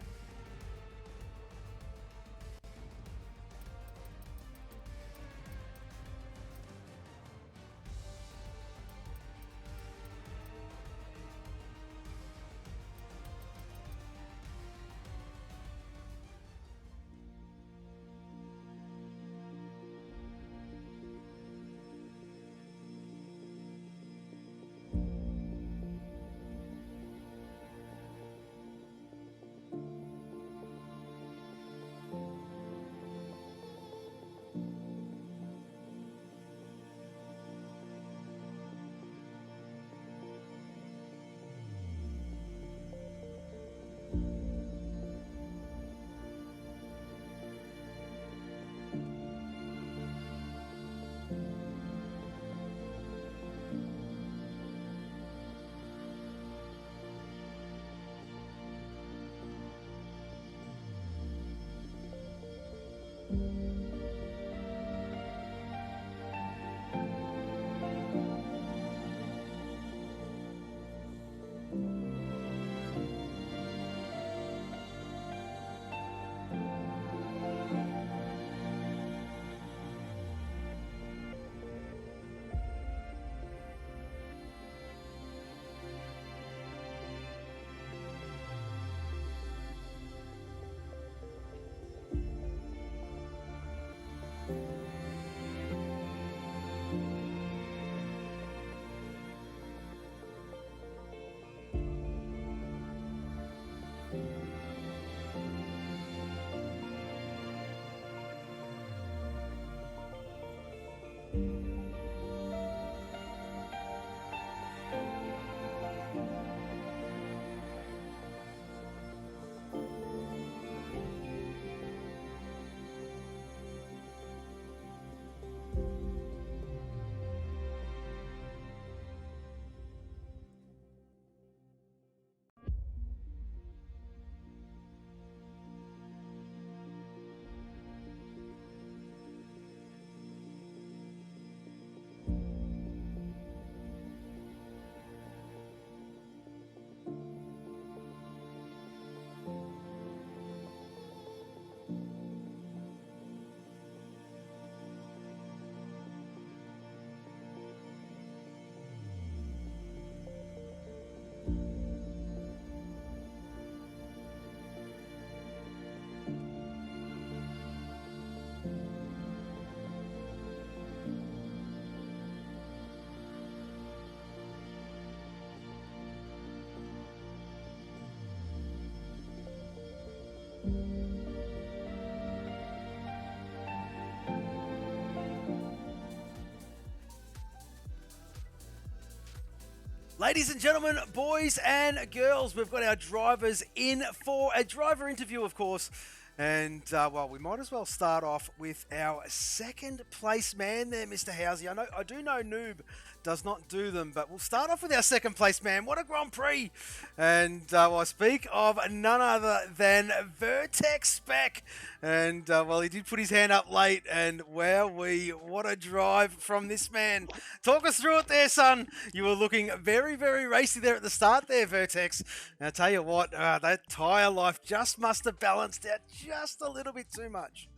Ladies and gentlemen, boys and girls, we've got our drivers in for a driver interview, of course. And, well, we might as well start off with our second place man there, Mr. Housey. I do know Noob does not do them, but we'll start off with our second place man. What a Grand Prix! And well, I speak of none other than Vertex Spec. And, well, he did put his hand up late, and what a drive from this man. Talk us through it there, son. You were looking very, very racy there at the start there, Vertex. And I tell you what, that tyre life just must have balanced out just a little bit too much.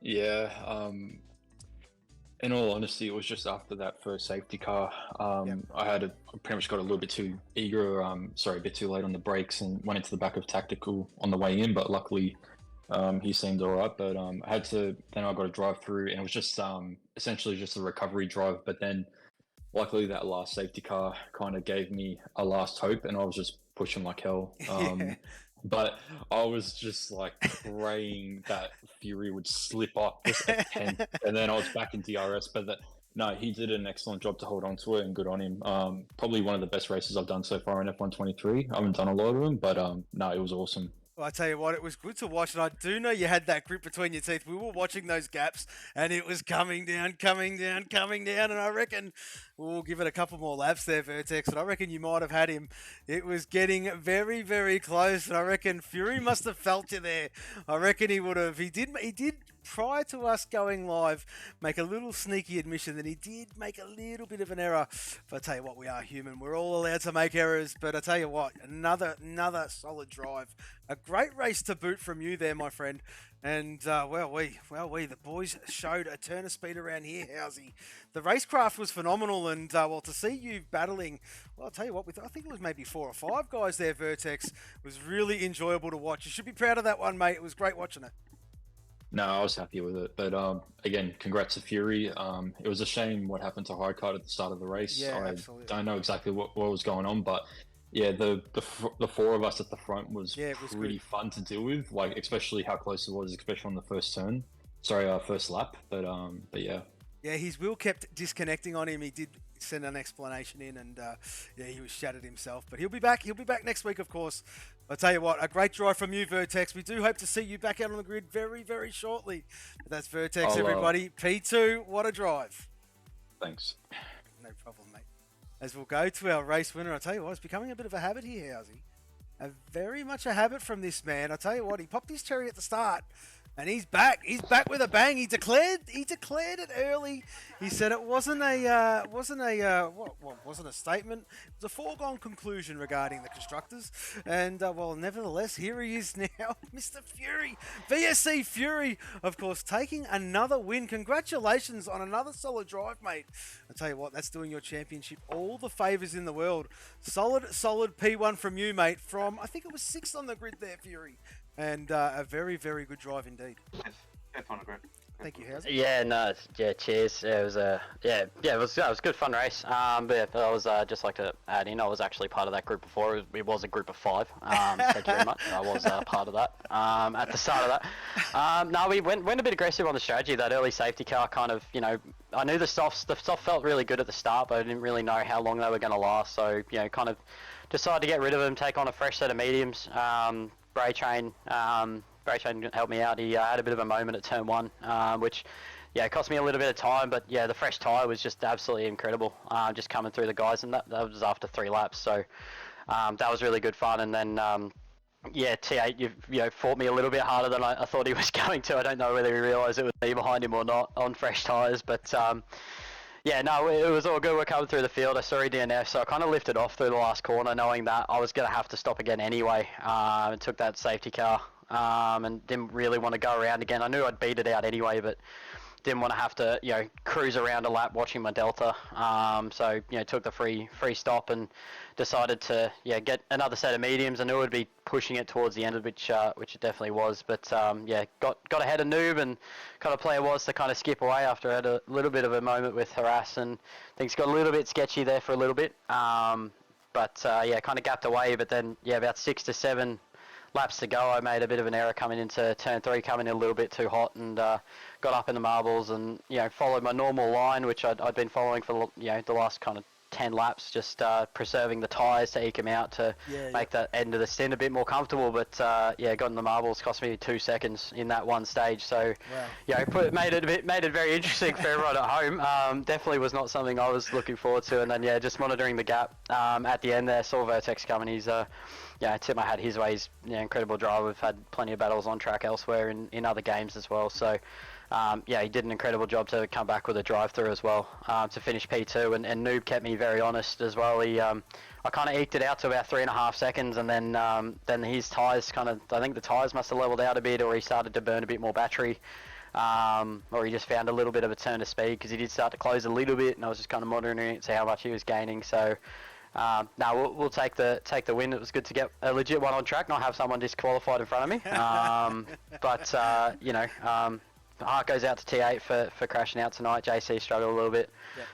Yeah, in all honesty, it was just after that first safety car. I pretty much got a little bit too eager, a bit too late on the brakes and went into the back of tactical on the way in, but luckily he seemed all right. But then I got to drive through, and it was just essentially just a recovery drive. But then luckily that last safety car kind of gave me a last hope, and I was just pushing like hell. But I was just like praying that Fury would slip up just a tenth, and then I was back in DRS. But no, he did an excellent job to hold on to it, and good on him. Probably one of the best races I've done so far in F123. I haven't done a lot of them, but no, it was awesome. Well, I tell you what, it was good to watch, and I do know you had that grip between your teeth. We were watching those gaps, and it was coming down, and I reckon we'll give it a couple more laps there, Vertex, and I reckon you might have had him. It was getting very, very close, and I reckon Fury must have felt you there. I reckon he would have. He did, prior to us going live, make a little sneaky admission that he did make a little bit of an error. But I tell you what, we are human. We're all allowed to make errors. But I tell you what, another solid drive. A great race to boot from you there, my friend. And, the boys showed a turn of speed around here, Housey. The racecraft was phenomenal, and, to see you battling, well, I'll tell you what, I think it was maybe 4 or 5 guys there, Vertex, was really enjoyable to watch. You should be proud of that one, mate. It was great watching it. No, I was happy with it. But, again, congrats to Fury. It was a shame what happened to Highcard at the start of the race. Yeah, I absolutely. don't know exactly what was going on, but yeah, the 4 of us at the front was pretty fun to deal with, like especially how close it was, especially on the first lap. But yeah. Yeah, his wheel kept disconnecting on him. He did send an explanation in, and he was shattered himself. But he'll be back. He'll be back next week, of course. I'll tell you what, a great drive from you, Vertex. We do hope to see you back out on the grid very, very shortly. But that's Vertex, everybody. P2, what a drive. Thanks. No problem, mate. As we'll go to our race winner, I tell you what, it's becoming a bit of a habit here, Housey. Very much a habit from this man. I tell you what, he popped his cherry at the start, and he's back. He's back with a bang. He declared it early. He said it wasn't a statement. It was a foregone conclusion regarding the constructors. And nevertheless, here he is now, Mr. Fury, VSC Fury, of course, taking another win. Congratulations on another solid drive, mate. I tell you what, that's doing your championship all the favors in the world. Solid P1 from you, mate. From I think it was 6th on the grid there, Fury. And a very, very good drive indeed. Fifth on the grid. Thank you, Housey. Cheers. It was it was a good fun race. But I was just like to add in, I was actually part of that group before. It was a group of 5. Thank you very much. I was part of that at the start of that. No, we went a bit aggressive on the strategy. That early safety car kind of, I knew the stuff felt really good at the start, but I didn't really know how long they were going to last. So kind of decided to get rid of them, take on a fresh set of mediums. Bray Train helped me out. He had a bit of a moment at turn 1, which it cost me a little bit of time, but the fresh tyre was just absolutely incredible, just coming through the guys, and that was after 3 laps, so that was really good fun. And then T8 you fought me a little bit harder than I thought he was going to. I don't know whether he realised it was me behind him or not on fresh tyres, but it was all good. We're coming through the field. I saw DNF, so I kind of lifted off through the last corner, knowing that I was going to have to stop again anyway. And took that safety car and didn't really want to go around again. I knew I'd beat it out anyway, but didn't want to have to cruise around a lap watching my Delta. So took the free stop and decided to get another set of mediums. I knew it would be pushing it towards the end of which it definitely was. But got ahead of Noob, and kind of plan was to kind of skip away after I had a little bit of a moment with Harass, and things got a little bit sketchy there for a little bit. Kind of gapped away. But then about 6 to 7 laps to go, I made a bit of an error coming into turn 3, coming in a little bit too hot, and got up in the marbles and followed my normal line, which I'd been following for the last kind of 10 laps, just preserving the tyres to eke him out to make that end of the stint a bit more comfortable. But yeah, got in the marbles, cost me 2 seconds in that one stage. So yeah, made it very interesting for everyone at home. Definitely was not something I was looking forward to. And then yeah, just monitoring the gap at the end there, saw Vertex coming. He's yeah, I tip my hat his way. He's incredible driver. We've had plenty of battles on track elsewhere in other games as well. So yeah, he did an incredible job to come back with a drive-through as well to finish P2. And Noob kept me very honest as well. He I kind of eked it out to about 3.5 seconds, and then his tyres I think the tyres must have leveled out a bit, or he started to burn a bit more battery. Or he just found a little bit of a turn of speed, because he did start to close a little bit, and I was just kind of monitoring it to see how much he was gaining. So no, we'll take the win. It was good to get a legit one on track, not have someone disqualified in front of me. But you know, heart goes out to T8 for crashing out tonight. JC struggled a little bit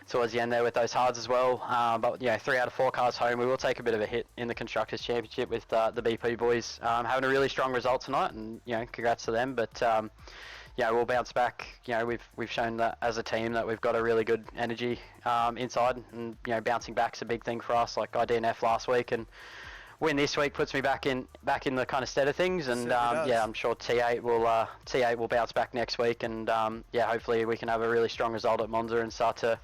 towards the end there with those hards as well. But you know, 3 out of 4 cars home. We will take a bit of a hit in the Constructors' Championship with the BP boys having a really strong result tonight, and you know, congrats to them. But yeah, we'll bounce back. You know, we've shown that as a team that we've got a really good energy inside, and you know, bouncing back's a big thing for us. Like I DNF last week, and win this week puts me back in the kind of stead of things. And yeah, I'm sure T8 will bounce back next week, and yeah, hopefully we can have a really strong result at Monza and start to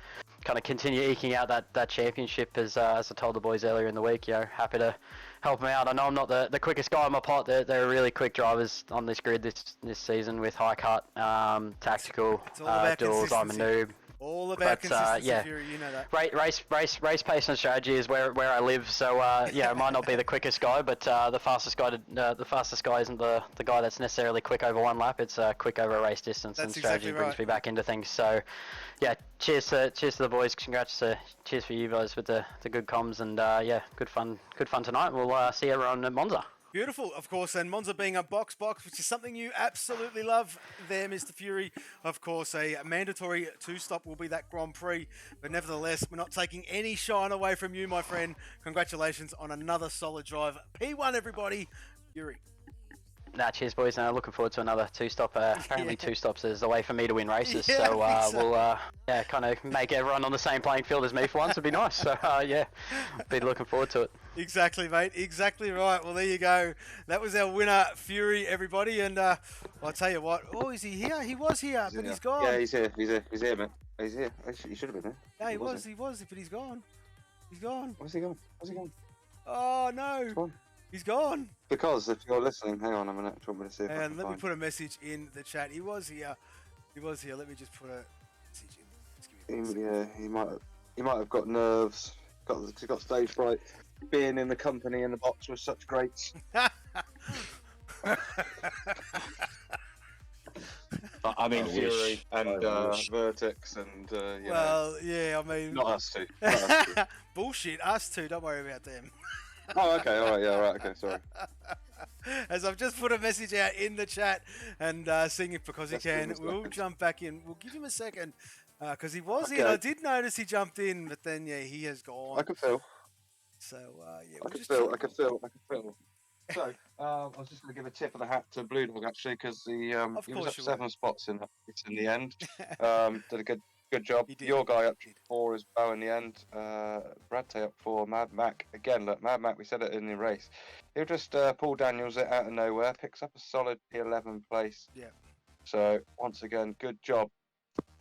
kind of continue eking out that championship. As I told the boys earlier in the week, you know, happy to help them out. I know I'm not the quickest guy on my pot. They're really quick drivers on this grid this season with high cut, tactical, duels. I'm a noob. All about consistency, yeah. Fury, you know that. Race pace and strategy is where I live. So yeah, I might not be the quickest guy, but the fastest guy isn't the guy that's necessarily quick over one lap. It's quick over a race distance, and strategy exactly brings me back into things. So yeah, cheers to the boys. Cheers for you guys with the good comms, and yeah, good fun tonight. We'll see everyone at Monza. Beautiful, of course, and Monza being a box, which is something you absolutely love there, Mr. Fury. Of course, a mandatory 2-stop will be that Grand Prix, but nevertheless, we're not taking any shine away from you, my friend. Congratulations on another solid drive. P1, everybody. Fury. Cheers, boys. Looking forward to another 2-stop. Apparently 2 stops is the way for me to win races. Yeah, so we'll yeah, kind of make everyone on the same playing field as me for once. Would be nice. So yeah, be looking forward to it. Exactly, mate. Exactly right. Well, there you go. That was our winner, Fury, everybody. And I'll tell you what. Oh, is he here? He was here, but he's gone. Yeah, he's here. He's here, man. He's here. He should have been there. Yeah, he was, but he's gone. He's gone. Where's he gone? Where's he gone? Oh, no. He's gone. Because if you're listening, hang on a minute. Do you want me to see if I can let me find put a message in the chat. He was here. He was here. Let me just put a message in. Just give me yeah, he might have got nerves. He's got stage fright. Being in the company in the box with such greats. I mean, Fury and Vertex and you well, yeah, I mean, not us two. Bullshit, us two. Don't worry about them. Oh, okay, all right, yeah, all right, okay, sorry. As I've just put a message out in the chat, and seeing if because he can, we'll jump back in. We'll give him a second because he was in. I did notice he jumped in, but then yeah, he has gone. I can feel. So yeah, I can feel. So I was just going to give a tip of the hat to Blue Dog actually, because he was up 7 spots in the end. Did a good job. Your guy up 4 as well in the end. Brad Tay up 4. Mad Mac again. Look, Mad Mac. We said it in the race. He'll just Paul Daniels it out of nowhere. Picks up a solid P11 place. Yeah. So once again, good job.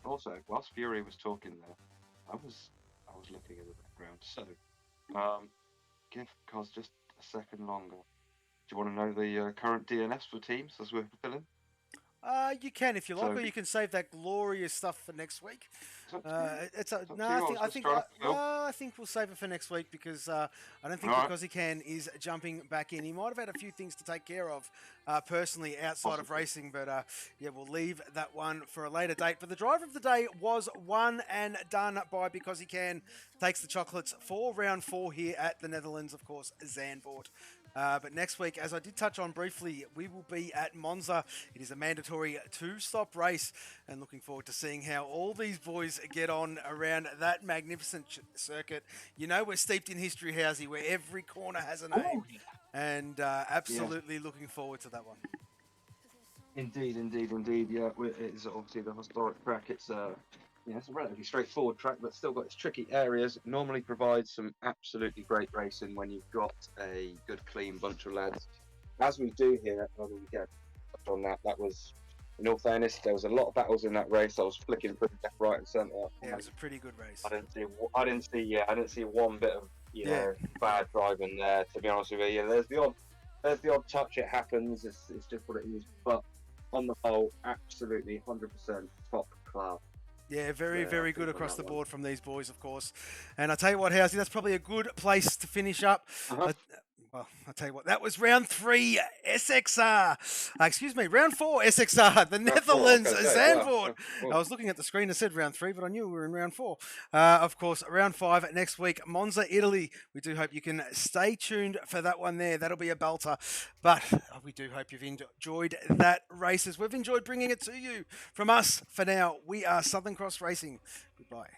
Also, whilst Fury was talking there, I was looking in the background. So. Give Cos just a second longer. Do you want to know the current DNFs for teams as we're filling? You can if you like, or you can save that glorious stuff for next week. I think we'll save it for next week because I don't think because he can is jumping back in. He might have had a few things to take care of personally outside of racing, but yeah, we'll leave that one for a later date. But the driver of the day was one and done by because he can. Takes the chocolates for round 4 here at the Netherlands, of course, Zandvoort. But next week, as I did touch on briefly, we will be at Monza. It is a mandatory 2-stop race, and looking forward to seeing how all these boys get on around that magnificent circuit. You know, we're steeped in history, Housey, where every corner has a name, and absolutely looking forward to that one. Indeed. Yeah, it's obviously the historic track. It's Yeah, it's a relatively straightforward track, but still got its tricky areas. It normally provides some absolutely great racing when you've got a good, clean bunch of lads, as we do here on the weekend. On that, that was, in all fairness, there was a lot of battles in that race. I was flicking through left, right, and centre. Yeah, it was a pretty good race. I didn't see one bit of bad driving there. To be honest with you, yeah, there's the odd touch. It happens. It's just what it is. But on the whole, absolutely 100% top class. Yeah, very good across the board from these boys, of course. And I tell you what, Housey, that's probably a good place to finish up. Well, I'll tell you what, that was round 3 SXR. Round 4 SXR, the Netherlands, Zandvoort. I was looking at the screen and said round 3, but I knew we were in round 4. Of course, round 5 next week, Monza, Italy. We do hope you can stay tuned for that one there. That'll be a belter. But we do hope you've enjoyed that races. We've enjoyed bringing it to you. From us, for now, we are Southern Cross Racing. Goodbye.